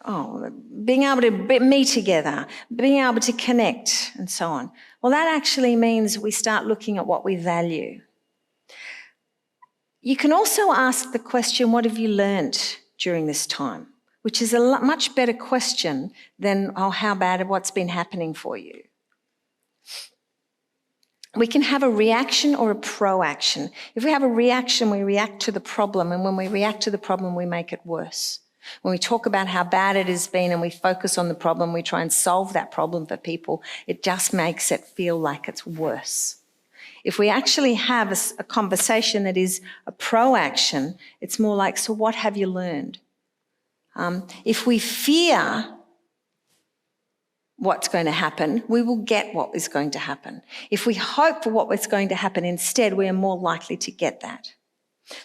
Oh, being able to be together, being able to connect and so on. Well, that actually means we start looking at what we value. You can also ask the question, what have you learnt during this time? Which is a much better question than, oh, how bad, what's been happening for you? We can have a reaction or a proaction. If we have a reaction, we react to the problem, and when we react to the problem, we make it worse. When we talk about how bad it has been and we focus on the problem, we try and solve that problem for people, it just makes it feel like it's worse. If we actually have a conversation that is a proaction, it's more like, so what have you learned? If we fear what's going to happen, we will get what is going to happen. If we hope for what is going to happen instead, we are more likely to get that.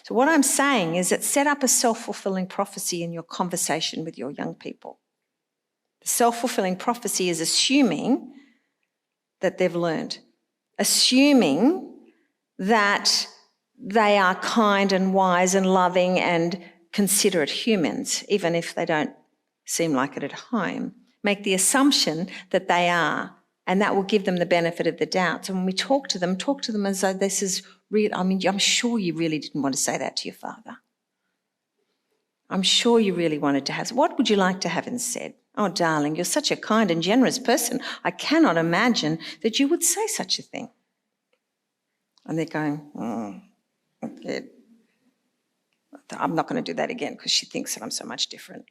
So what I'm saying is that set up a self-fulfilling prophecy in your conversation with your young people. The self-fulfilling prophecy is assuming that they've learned, assuming that they are kind and wise and loving and considerate humans, even if they don't seem like it at home. Make the assumption that they are, and that will give them the benefit of the doubt. So when we talk to them as though this is real. I mean, I'm sure you really didn't want to say that to your father. I'm sure you really wanted to have. What would you like to have instead? Oh, darling, you're such a kind and generous person. I cannot imagine that you would say such a thing. And they're going, okay. I'm not going to do that again because she thinks that I'm so much different.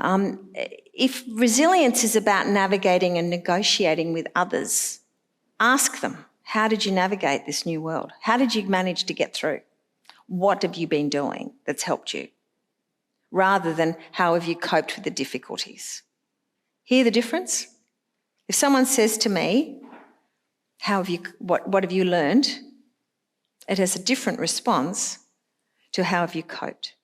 If resilience is about navigating and negotiating with others, ask them, how did you navigate this new world? How did you manage to get through? What have you been doing that's helped you? Rather than how have you coped with the difficulties? Hear the difference? If someone says to me, what have you learned? It has a different response to how have you coped.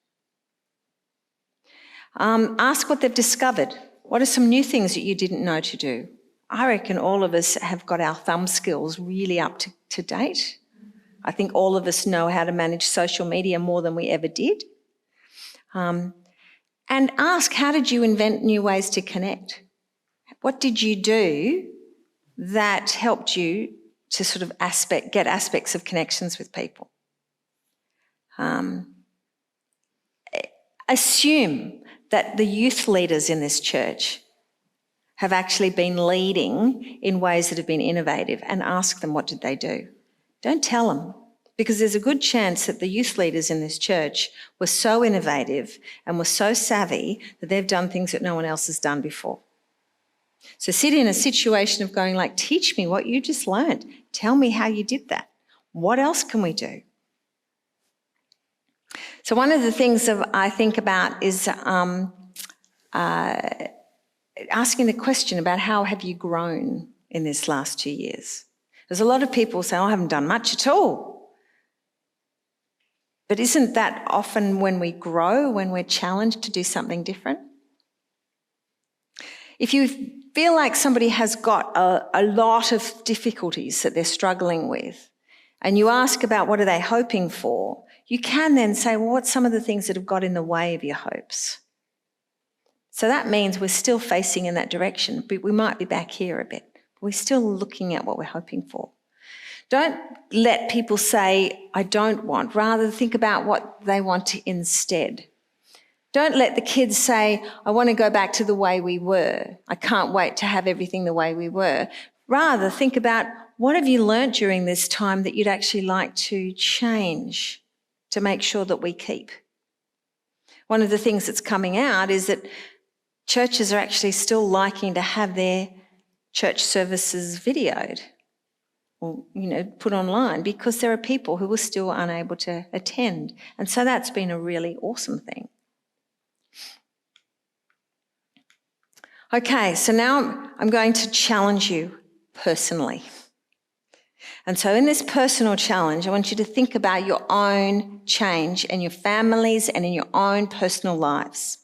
Ask what they've discovered. What are some new things that you didn't know to do? I reckon all of us have got our thumb skills really up to date. I think all of us know how to manage social media more than we ever did. And ask, how did you invent new ways to connect? What did you do that helped you to sort of get aspects of connections with people? Assume that the youth leaders in this church have actually been leading in ways that have been innovative, and ask them, what did they do? Don't tell them, because there's a good chance that the youth leaders in this church were so innovative and were so savvy that they've done things that no one else has done before. So sit in a situation of going like, teach me what you just learned. Tell me how you did that. What else can we do? So one of the things that I think about is asking the question about how have you grown in this last 2 years? There's a lot of people say, I haven't done much at all. But isn't that often when we grow, when we're challenged to do something different? If you feel like somebody has got a lot of difficulties that they're struggling with, and you ask about what are they hoping for, you can then say, well, what's some of the things that have got in the way of your hopes? So that means we're still facing in that direction, but we might be back here a bit. We're still looking at what we're hoping for. Don't let people say, I don't want. Rather, think about what they want instead. Don't let the kids say, I want to go back to the way we were. I can't wait to have everything the way we were. Rather, think about what have you learnt during this time that you'd actually like to change to make sure that we keep. One of the things that's coming out is that churches are actually still liking to have their church services videoed or, put online because there are people who are still unable to attend. And so that's been a really awesome thing. Okay, so now I'm going to challenge you personally. And so in this personal challenge, I want you to think about your own change in your families and in your own personal lives.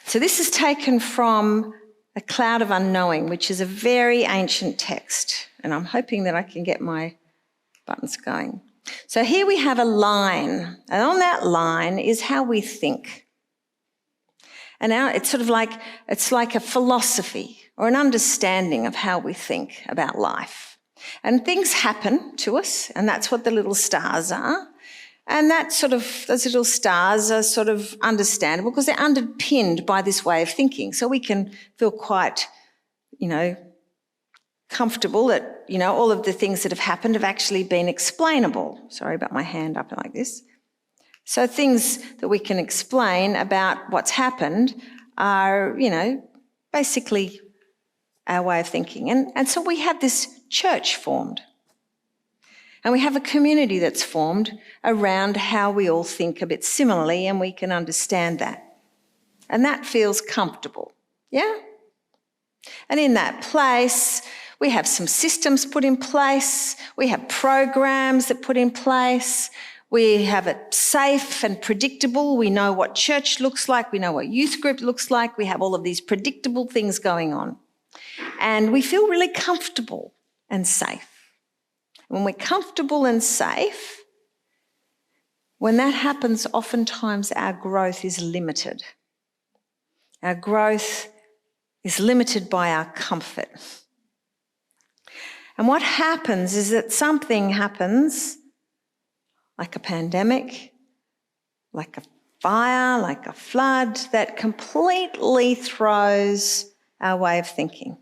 So this is taken from A Cloud of Unknowing, which is a very ancient text. And I'm hoping that I can get my buttons going. So here we have a line, and on that line is how we think. And now it's like a philosophy or an understanding of how we think about life. And things happen to us, and that's what the little stars are. And those little stars are sort of understandable because they're underpinned by this way of thinking. So we can feel quite, comfortable that, all of the things that have happened have actually been explainable. Sorry about my hand up like this. So things that we can explain about what's happened are, basically our way of thinking. And so we have this church formed. And we have a community that's formed around how we all think a bit similarly, and we can understand that. And that feels comfortable, yeah? And in that place, we have some systems put in place. We have programs that put in place. We have it safe and predictable. We know what church looks like. We know what youth group looks like. We have all of these predictable things going on. And we feel really comfortable and safe. When we're comfortable and safe, when that happens, oftentimes our growth is limited. Our growth is limited by our comfort. And what happens is that something happens, like a pandemic, like a fire, like a flood, that completely throws our way of thinking.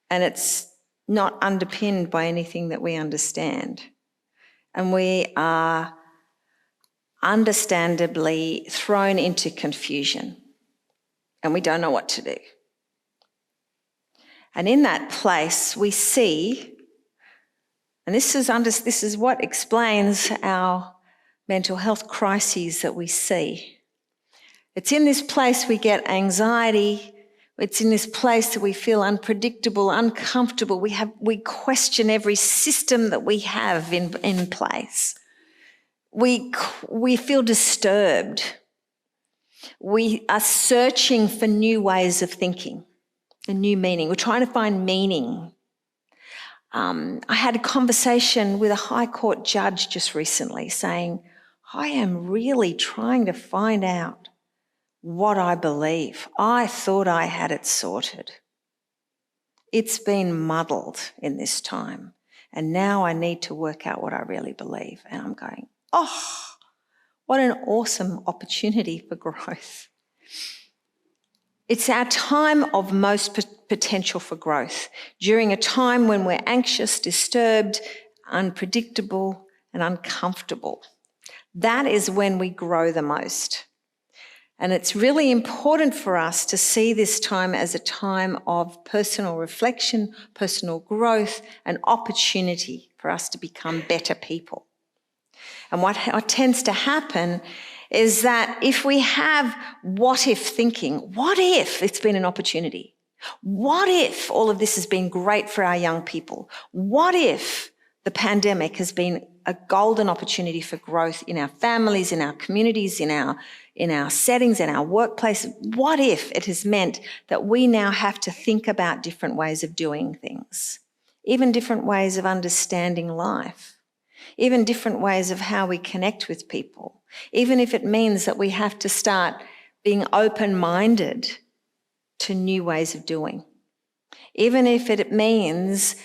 And it's not underpinned by anything that we understand. And we are understandably thrown into confusion, and we don't know what to do. And in that place we see, and this is what explains our mental health crises that we see. It's in this place we get anxiety. It's in this place that we feel unpredictable, uncomfortable. We question every system that we have in place. We feel disturbed. We are searching for new ways of thinking, a new meaning. We're trying to find meaning. I had a conversation with a High Court judge just recently saying, I am really trying to find out what I believe. I thought I had it sorted. It's been muddled in this time, and now I need to work out what I really believe. And I'm going, what an awesome opportunity for growth. It's our time of most potential for growth, during a time when we're anxious, disturbed, unpredictable, and uncomfortable. That is when we grow the most. And it's really important for us to see this time as a time of personal reflection, personal growth, and opportunity for us to become better people. And what tends to happen is that if we have what if thinking, what if it's been an opportunity? What if all of this has been great for our young people? What if the pandemic has been a golden opportunity for growth in our families, in our communities, in our settings, in our workplace? What if it has meant that we now have to think about different ways of doing things, even different ways of understanding life, even different ways of how we connect with people, even if it means that we have to start being open-minded to new ways of doing, even if it means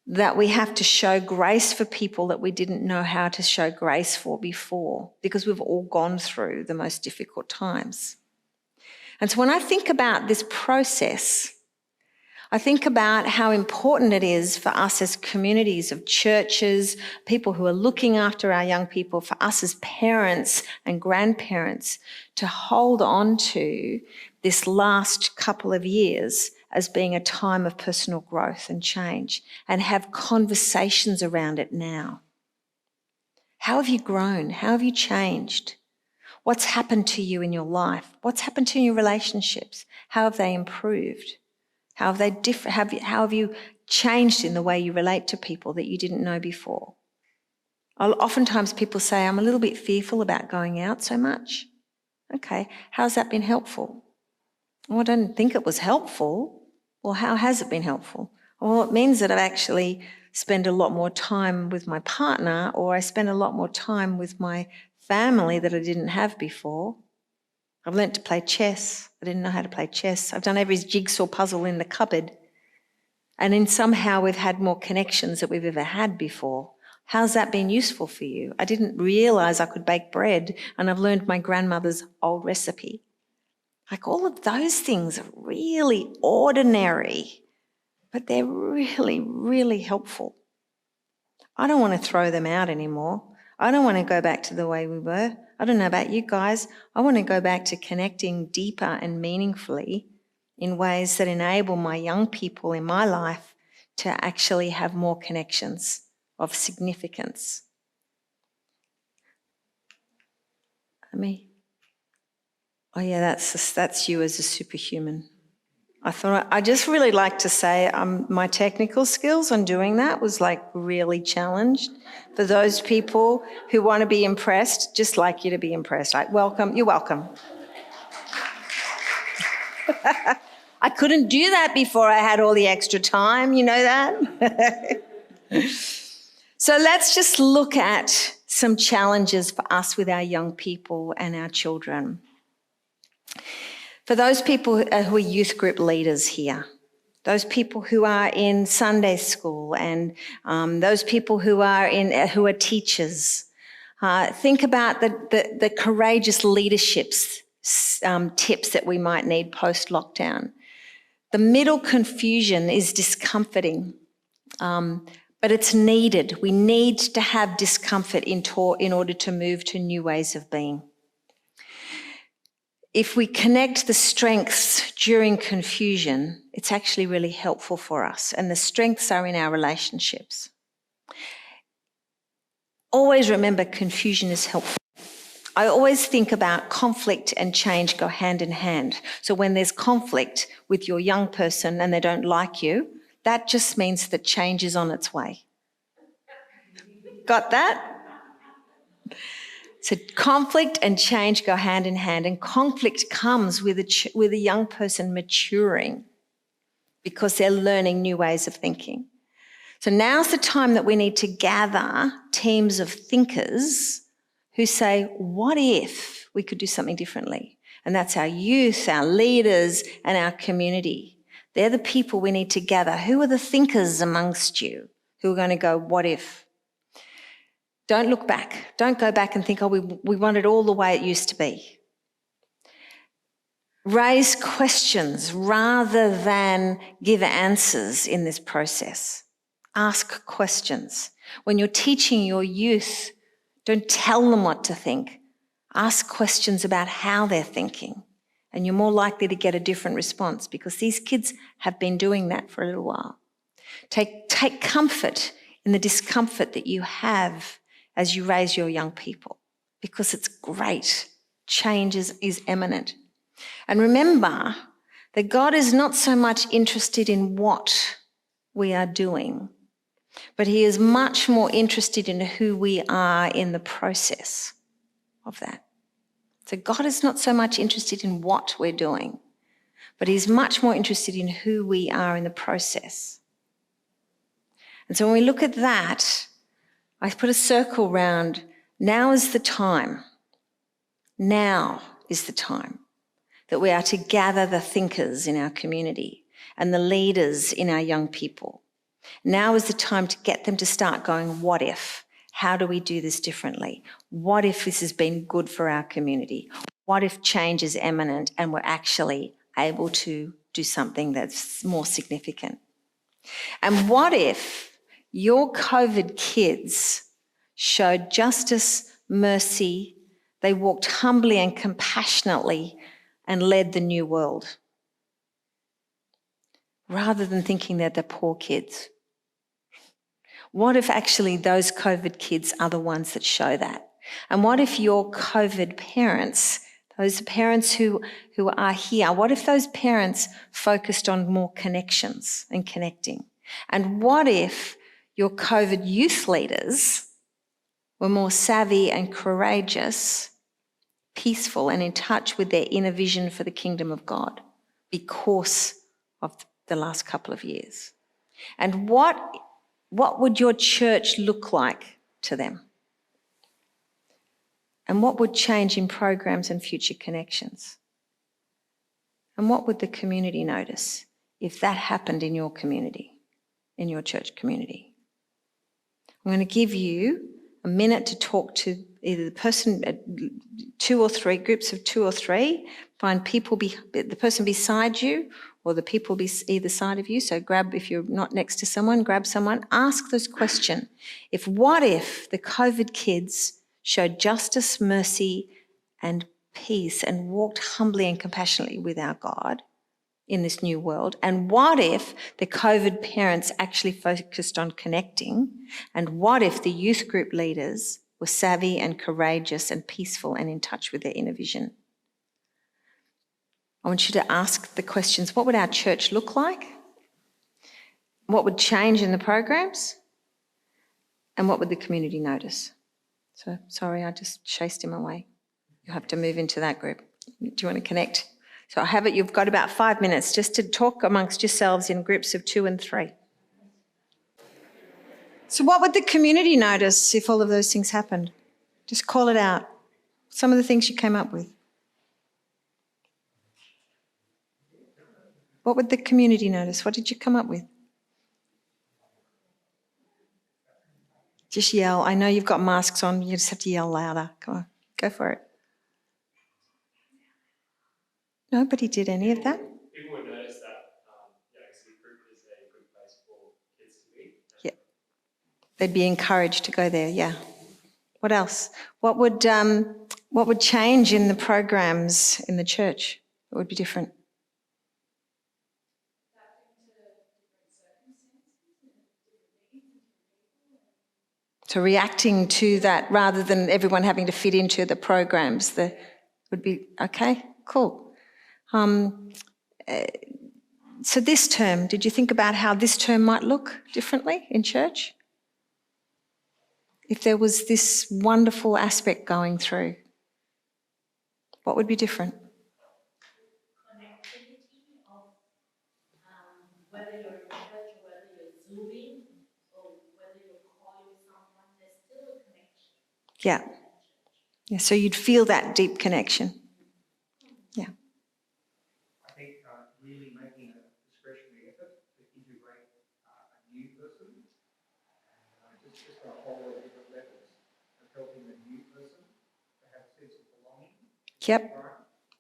that we have to show grace for people that we didn't know how to show grace for before, because we've all gone through the most difficult times. And so when I think about this process, I think about how important it is for us as communities of churches, people who are looking after our young people, for us as parents and grandparents to hold on to this last couple of years as being a time of personal growth and change, and have conversations around it now. How have you grown? How have you changed? What's happened to you in your life? What's happened to your relationships? How have they improved? How have they how have you changed in the way you relate to people that you didn't know before? Oftentimes people say, I'm a little bit fearful about going out so much. Okay, how's that been helpful? Well, I don't think it was helpful. Well, how has it been helpful? Well, it means that I've actually spent a lot more time with my partner, or I spend a lot more time with my family that I didn't have before. I've learnt to play chess. I didn't know how to play chess. I've done every jigsaw puzzle in the cupboard. And then somehow we've had more connections that we've ever had before. How's that been useful for you? I didn't realise I could bake bread, and I've learned my grandmother's old recipe. Like, all of those things are really ordinary, but they're really, really helpful. I don't want to throw them out anymore. I don't want to go back to the way we were. I don't know about you guys. I want to go back to connecting deeper and meaningfully in ways that enable my young people in my life to actually have more connections of significance. Me? Oh yeah, that's you as a superhuman. I just really like to say my technical skills on doing that was like really challenged. For those people who want to be impressed, just like you to be impressed. Like, welcome, you're welcome. I couldn't do that before I had all the extra time, you know that? So let's just look at some challenges for us with our young people and our children. For those people who are youth group leaders here, those people who are in Sunday school, and those people who are teachers, think about the courageous leadership tips that we might need post-lockdown. The middle confusion is discomforting, but it's needed. We need to have discomfort in order to move to new ways of being. If we connect the strengths during confusion, it's actually really helpful for us, and the strengths are in our relationships. Always remember, confusion is helpful. I always think about conflict and change go hand in hand. So when there's conflict with your young person and they don't like you, that just means that change is on its way. Got that? So conflict and change go hand in hand, and conflict comes with a young person maturing because they're learning new ways of thinking. So now's the time that we need to gather teams of thinkers who say, what if we could do something differently? And that's our youth, our leaders, and our community. They're the people we need to gather. Who are the thinkers amongst you who are going to go, what if? Don't look back. Don't go back and think, oh, we want it all the way it used to be. Raise questions rather than give answers in this process. Ask questions. When you're teaching your youth, don't tell them what to think. Ask questions about how they're thinking, and you're more likely to get a different response because these kids have been doing that for a little while. Take comfort in the discomfort that you have as you raise your young people because it's great. Change is imminent. And remember that God is not so much interested in what we are doing, but he is much more interested in who we are in the process of that. So God is not so much interested in what we're doing, but he's much more interested in who we are in the process. And so when we look at that, I put a circle round, now is the time. Now is the time that we are to gather the thinkers in our community and the leaders in our young people. Now is the time to get them to start going, what if? How do we do this differently? What if this has been good for our community? What if change is imminent and we're actually able to do something that's more significant? And what if your COVID kids showed justice, mercy, they walked humbly and compassionately and led the new world, rather than thinking they're the poor kids? What if actually those COVID kids are the ones that show that? And what if your COVID parents, those parents who are here, what if those parents focused on more connections and connecting? And what if your COVID youth leaders were more savvy and courageous, peaceful and in touch with their inner vision for the kingdom of God because of the last couple of years? And what would your church look like to them? And what would change in programs and future connections? And what would the community notice if that happened in your community, in your church community? I'm going to give you a minute to talk to either the person, two or three, groups of two or three. Find people, the person beside you or the people either side of you. So grab, if you're not next to someone, grab someone. Ask this question. What if the COVID kids showed justice, mercy and peace and walked humbly and compassionately with our God in this new world? And what if the COVID parents actually focused on connecting? And what if the youth group leaders were savvy and courageous and peaceful and in touch with their inner vision? I want you to ask the questions. What would our church look like? What would change in the programs? And what would the community notice? So, sorry, I just chased him away. You'll have to move into that group. Do you want to connect? So I have it, you've got about 5 minutes just to talk amongst yourselves in groups of 2 and 3. So what would the community notice if all of those things happened? Just call it out. Some of the things you came up with. What would the community notice? What did you come up with? Just yell. I know you've got masks on. You just have to yell louder. Come on, go for it. Nobody did any of that? People would notice that the group is a good place for kids to be. Yeah. They'd be encouraged to go there, yeah. What else? What would change in the programs in the church? What would be different? So reacting to that rather than everyone having to fit into the programs, would be, okay, cool. So this term, did you think about how this term might look differently in church? If there was this wonderful aspect going through, what would be different? Connectivity of whether you're in church or whether you're Zooming or whether you're calling someone, there's still a connection. Yeah. Yeah. So you'd feel that deep connection. Yeah. I think really making a discretionary effort to integrate a new person, and just a whole lot of different levels of helping the new person to have a sense of belonging. Yep.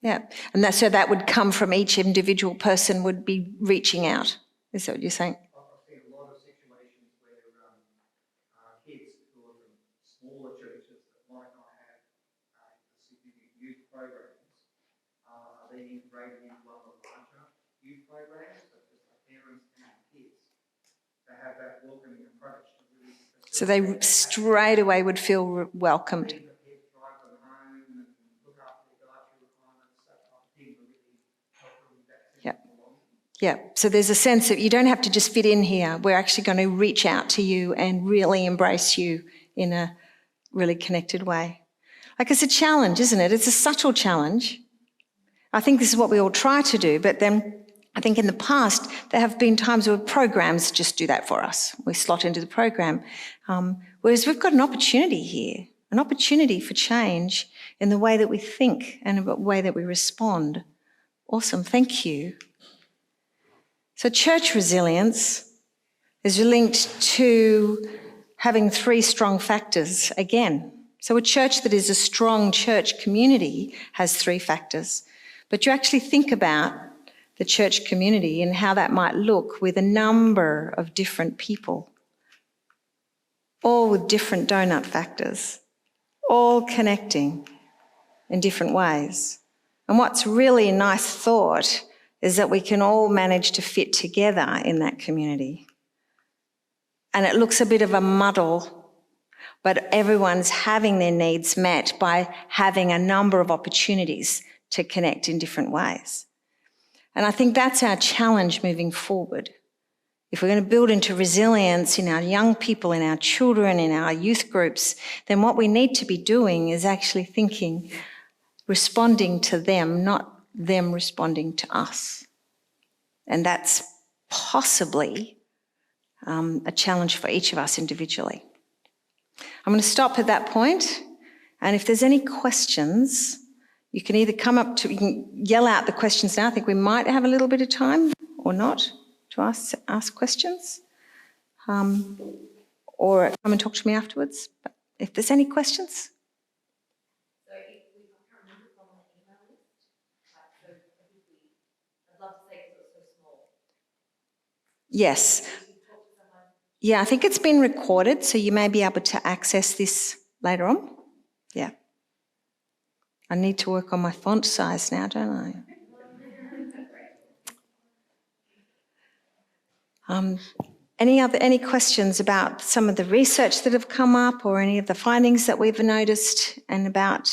Yeah. And so that would come from each individual person would be reaching out. Is that what you're saying? I've seen a lot of situations where kids who are from smaller churches that might not have the programs are being integrated into one of the larger youth programs, such as the parents and the kids, to have that welcoming approach to really So they straight away would feel welcomed. the kids drive them home and look after their dietary requirements, that type of thing, to really help them with that sense of belonging. Yeah, so there's a sense that you don't have to just fit in here. We're actually going to reach out to you and really embrace you in a really connected way. Like, it's a challenge, isn't it? It's a subtle challenge. I think this is what we all try to do, but then I think in the past there have been times where programs just do that for us. We slot into the program. Whereas we've got an opportunity here, an opportunity for change in the way that we think and the way that we respond. Awesome, thank you. So church resilience is linked to having 3 strong factors again. So a church that is a strong church community has 3 factors. But you actually think about the church community and how that might look with a number of different people, all with different donut factors, all connecting in different ways. And what's really a nice thought is that we can all manage to fit together in that community. And it looks a bit of a muddle, but everyone's having their needs met by having a number of opportunities to connect in different ways. And I think that's our challenge moving forward. If we're going to build into resilience in our young people, in our children, in our youth groups, then what we need to be doing is actually thinking, responding to them, not them responding to us. And that's possibly a challenge for each of us individually. I'm going to stop at that point, and if there's any questions, you can either you can yell out the questions now. I think we might have a little bit of time or not to ask questions, or come and talk to me afterwards. But if there's any questions. So if we can't remember from the email list, so I think I'd love to say because it's so small. Yes. Yeah, I think it's been recorded, so you may be able to access this later on. Yeah. I need to work on my font size now, don't I? Any questions about some of the research that have come up or any of the findings that we've noticed and about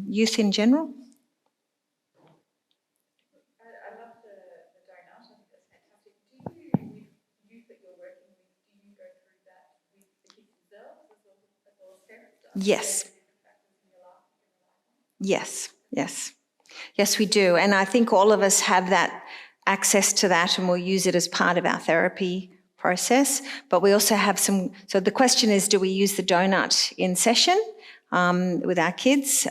youth in general? I love the donut. I think that's fantastic. Do you, with youth that you're working with, do you go through that with the kids themselves as well as parents? Yes. Yes, we do. And I think all of us have that access to that, and we'll use it as part of our therapy process. But we also have so the question is, do we use the donut in session with our kids?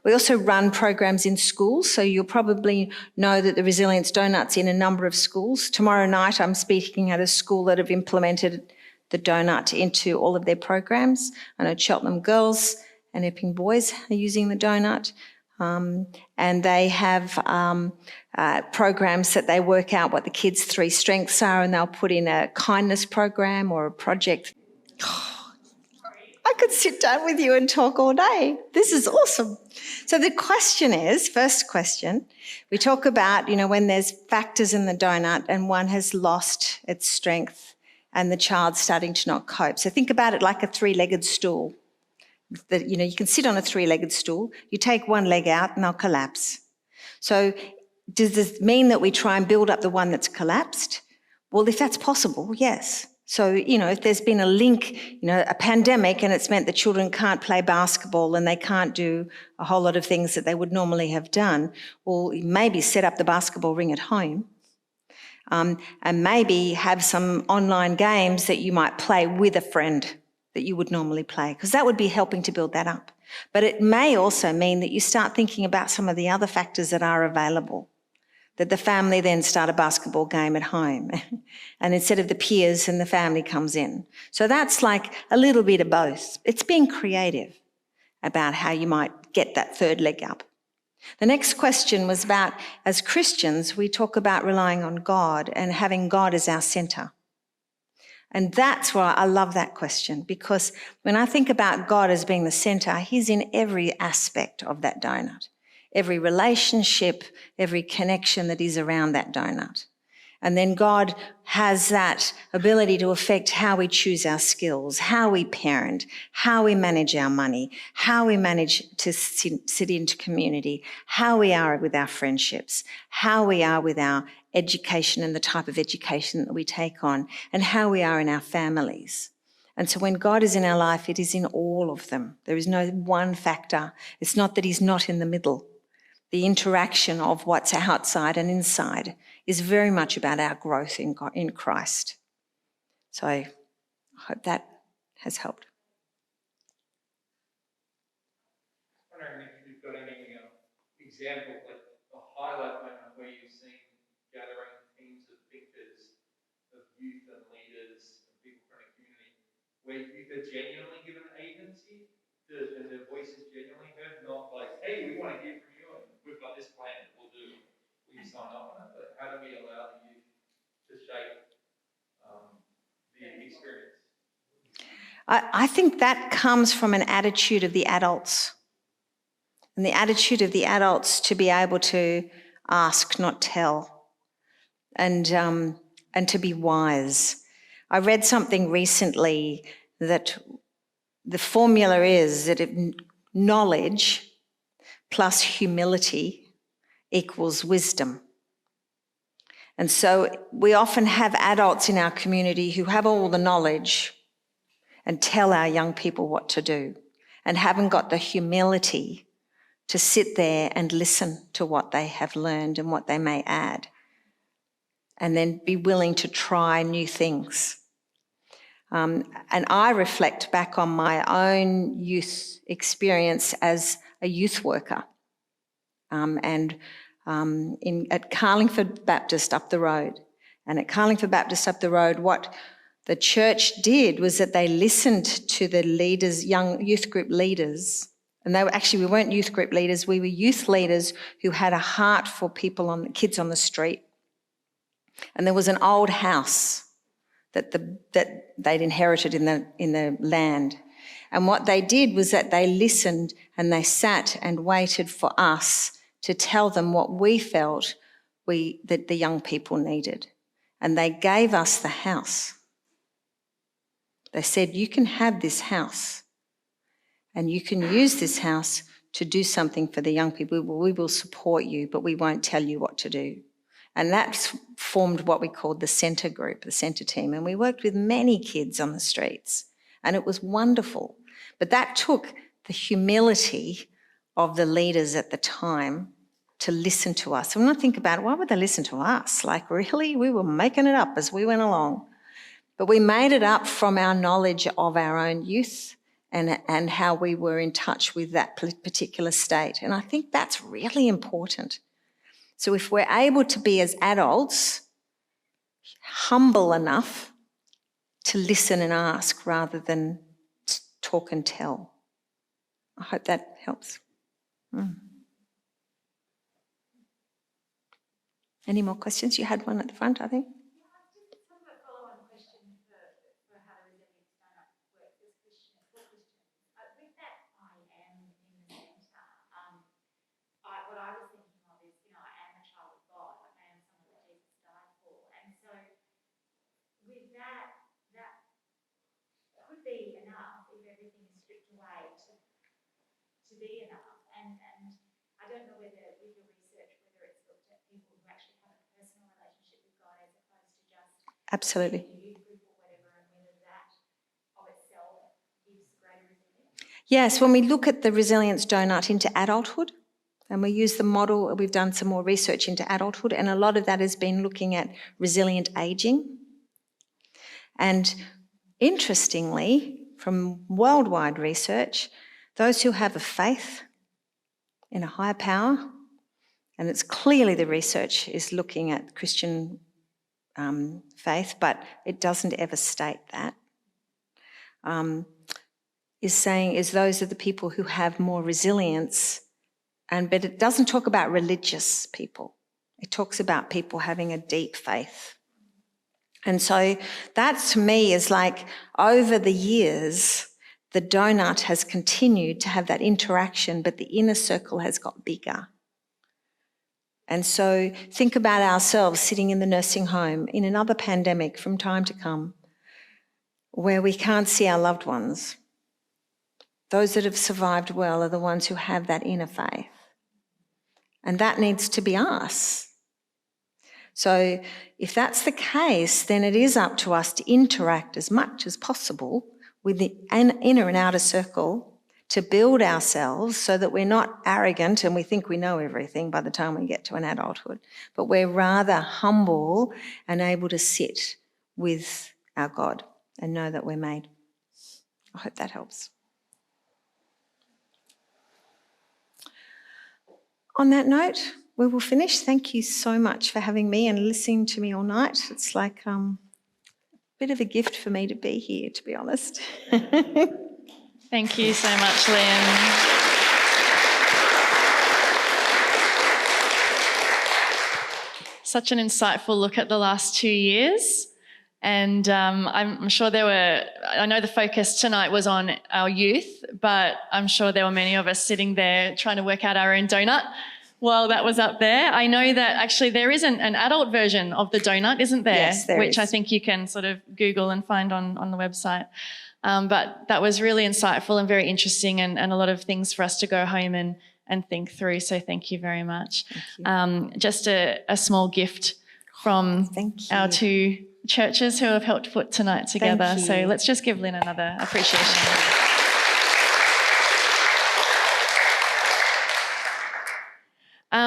We also run programs in schools, so you'll probably know that the Resilience Doughnut's in a number of schools. Tomorrow night I'm speaking at a school that have implemented the donut into all of their programs. I know Cheltenham Girls and Epping Boys are using the donut. And they have programs that they work out what the kids' 3 strengths are, and they'll put in a kindness program or a project. I could sit down with you and talk all day. This is awesome. So the question is, first question, we talk about, when there's factors in the donut and one has lost its strength and the child's starting to not cope. So think about it like a 3-legged stool. That you can sit on a 3-legged stool, you take one leg out and they'll collapse. So does this mean that we try and build up the one that's collapsed? Well, if that's possible, yes. So, if there's been a link, a pandemic, and it's meant that children can't play basketball and they can't do a whole lot of things that they would normally have done, well, maybe set up the basketball ring at home. And maybe have some online games that you might play with a friend that you would normally play, because that would be helping to build that up. But it may also mean that you start thinking about some of the other factors that are available, that the family then start a basketball game at home and instead of the peers and the family comes in. So that's like a little bit of both. It's being creative about how you might get that 3rd leg up. The next question was about, as Christians, we talk about relying on God and having God as our centre. And that's why I love that question, because when I think about God as being the centre, he's in every aspect of that donut. every relationship, every connection that is around that donut. And then God has that ability to affect how we choose our skills, how we parent, how we manage our money, how we manage to sit into community, how we are with our friendships, how we are with our education and the type of education that we take on, and how we are in our families. And so when God is in our life, it is in all of them. There is no one factor. It's not that he's not in the middle. The interaction of what's outside and inside is very much about our growth in Christ. So I hope that has helped. I'm wondering if you've got any examples, like a highlight moment where you've seen gathering teams of thinkers, of youth and leaders, and people from a community, where youth are genuinely given agency and their voice is genuinely heard, not like, hey, we want to hear from you and we've got this plan that we'll do. Will you sign up on it? But how do we allow the youth to shape the experience? I think that comes from an attitude of the adults. And the attitude of the adults to be able to ask, not tell, and to be wise. I read something recently that the formula is that knowledge plus humility equals wisdom. And so we often have adults in our community who have all the knowledge and tell our young people what to do and haven't got the humility to sit there and listen to what they have learned and what they may add, and then be willing to try new things. And I reflect back on my own youth experience as a youth worker at Carlingford Baptist up the road. And at Carlingford Baptist up the road, what the church did was that they listened to the leaders, young youth group leaders. And we weren't youth group leaders, we were youth leaders who had a heart for kids on the street. And there was an old house that they'd inherited in the land. And what they did was that they listened and they sat and waited for us to tell them what we felt that the young people needed. And they gave us the house. They said, you can have this house and you can use this house to do something for the young people. We will support you, but we won't tell you what to do. And that's formed what we called the centre group, the centre team. And we worked with many kids on the streets and it was wonderful. But that took the humility of the leaders at the time to listen to us. And when I think about it, why would they listen to us? Like, really? We were making it up as we went along. But we made it up from our knowledge of our own youth and how we were in touch with that particular state. And I think that's really important. So if we're able to be as adults humble enough to listen and ask rather than talk and tell, I hope that helps. Any more questions? You had one at the front, I think. Just have a follow-on question for how the Resilience Doughnut works as Christians. With that I am in the centre, what I was thinking of is, I am a child of God, I am someone that Jesus died for. And so with that could be enough if everything is stripped away to be enough. And I don't know whether with your research, whether it's looked at people who actually have a personal relationship with God as opposed to just Absolutely. a youth group or whatever, and whether that of itself gives greater resilience. Yes, when we look at the Resilience Doughnut into adulthood, and we use the model, we've done some more research into adulthood, and a lot of that has been looking at resilient ageing. And interestingly, from worldwide research, those who have a faith in a higher power, and it's clearly the research is looking at Christian faith, but it doesn't ever state that, is those are the people who have more resilience. But it doesn't talk about religious people. It talks about people having a deep faith. And so that to me is like over the years, the donut has continued to have that interaction, but the inner circle has got bigger. And so think about ourselves sitting in the nursing home in another pandemic from time to come, where we can't see our loved ones. Those that have survived well are the ones who have that inner faith. And that needs to be us. So if that's the case, then it is up to us to interact as much as possible with the inner and outer circle to build ourselves so that we're not arrogant and we think we know everything by the time we get to an adulthood, but we're rather humble and able to sit with our God and know that we're made. I hope that helps. On that note, we will finish. Thank you so much for having me and listening to me all night. It's like a bit of a gift for me to be here, to be honest. Thank you so much, Lyn. Such an insightful look at the last 2 years. And I'm sure I know the focus tonight was on our youth, but I'm sure there were many of us sitting there trying to work out our own donut while that was up there. I know that actually there is an adult version of the donut, isn't there? Yes, there Which is. I think you can sort of Google and find on the website. But that was really insightful and very interesting and a lot of things for us to go home and think through. So thank you very much. Thank you. Just a small gift from Thank you. our two churches who have helped put tonight together. Thank you. So let's just give Lyn another appreciation.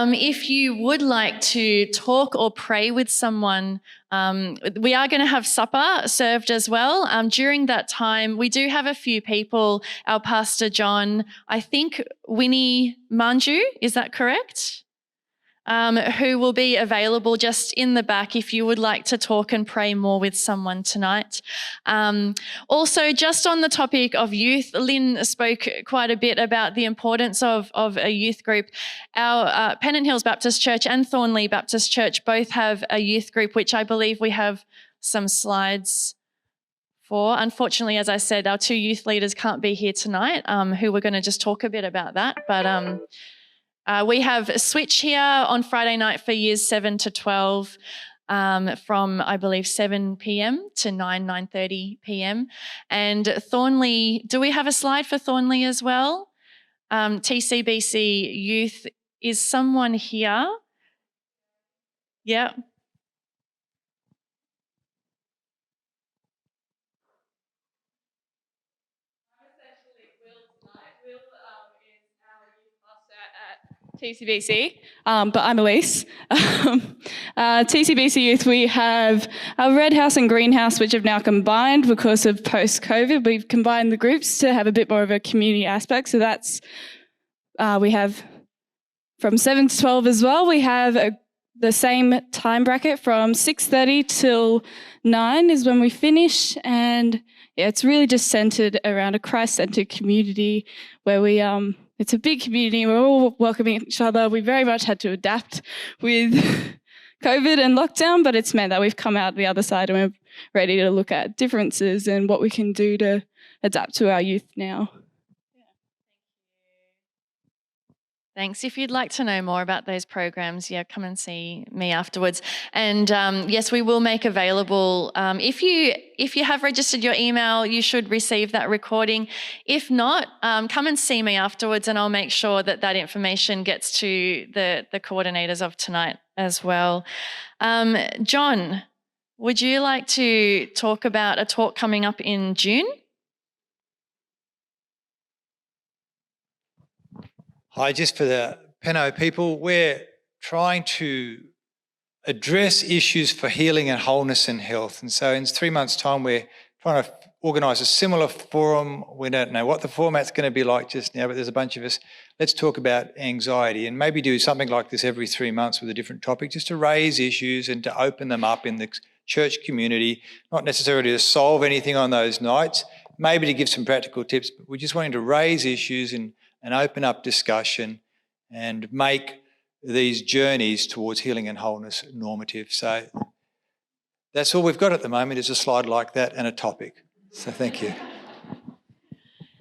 If you would like to talk or pray with someone, we are going to have supper served as well. During that time, we do have a few people, our Pastor John, I think Winnie Manju, is that correct? Who will be available just in the back if you would like to talk and pray more with someone tonight. Also, just on the topic of youth, Lyn spoke quite a bit about the importance of a youth group. Our Pennant Hills Baptist Church and Thornley Baptist Church both have a youth group, which I believe we have some slides for. Unfortunately, as I said, our two youth leaders can't be here tonight, who we're going to just talk a bit about that. But we have a switch here on Friday night for years 7 to 12 from, I believe, 7 p.m. to 9:30 p.m. And Thornley, do we have a slide for Thornley as well? TCBC Youth, is someone here? Yeah. TCBC, but I'm Elise. TCBC Youth, we have a red house and greenhouse, which have now combined because of post-COVID. We've combined the groups to have a bit more of a community aspect. So that's, we have from 7 to 12 as well. We have the same time bracket from 6:30 till 9 is when we finish. And yeah, it's really just centred around a Christ-centred community where we, it's a big community. We're all welcoming each other. We very much had to adapt with COVID and lockdown, but it's meant that we've come out the other side and we're ready to look at differences and what we can do to adapt to our youth now. Thanks. If you'd like to know more about those programs, yeah, come and see me afterwards. And yes, we will make available, if you have registered your email, you should receive that recording. If not, come and see me afterwards and I'll make sure that that information gets to the coordinators of tonight as well. John, would you like to talk about a talk coming up in June? Hi, just for the Penno people, we're trying to address issues for healing and wholeness and health. And so in 3 months' time, we're trying to organise a similar forum. We don't know what the format's going to be like just now, but there's a bunch of us. Let's talk about anxiety and maybe do something like this every 3 months with a different topic, just to raise issues and to open them up in the church community, not necessarily to solve anything on those nights, maybe to give some practical tips, but we're just wanting to raise issues and open up discussion and make these journeys towards healing and wholeness normative. So that's all we've got at the moment, is a slide like that and a topic. So thank you.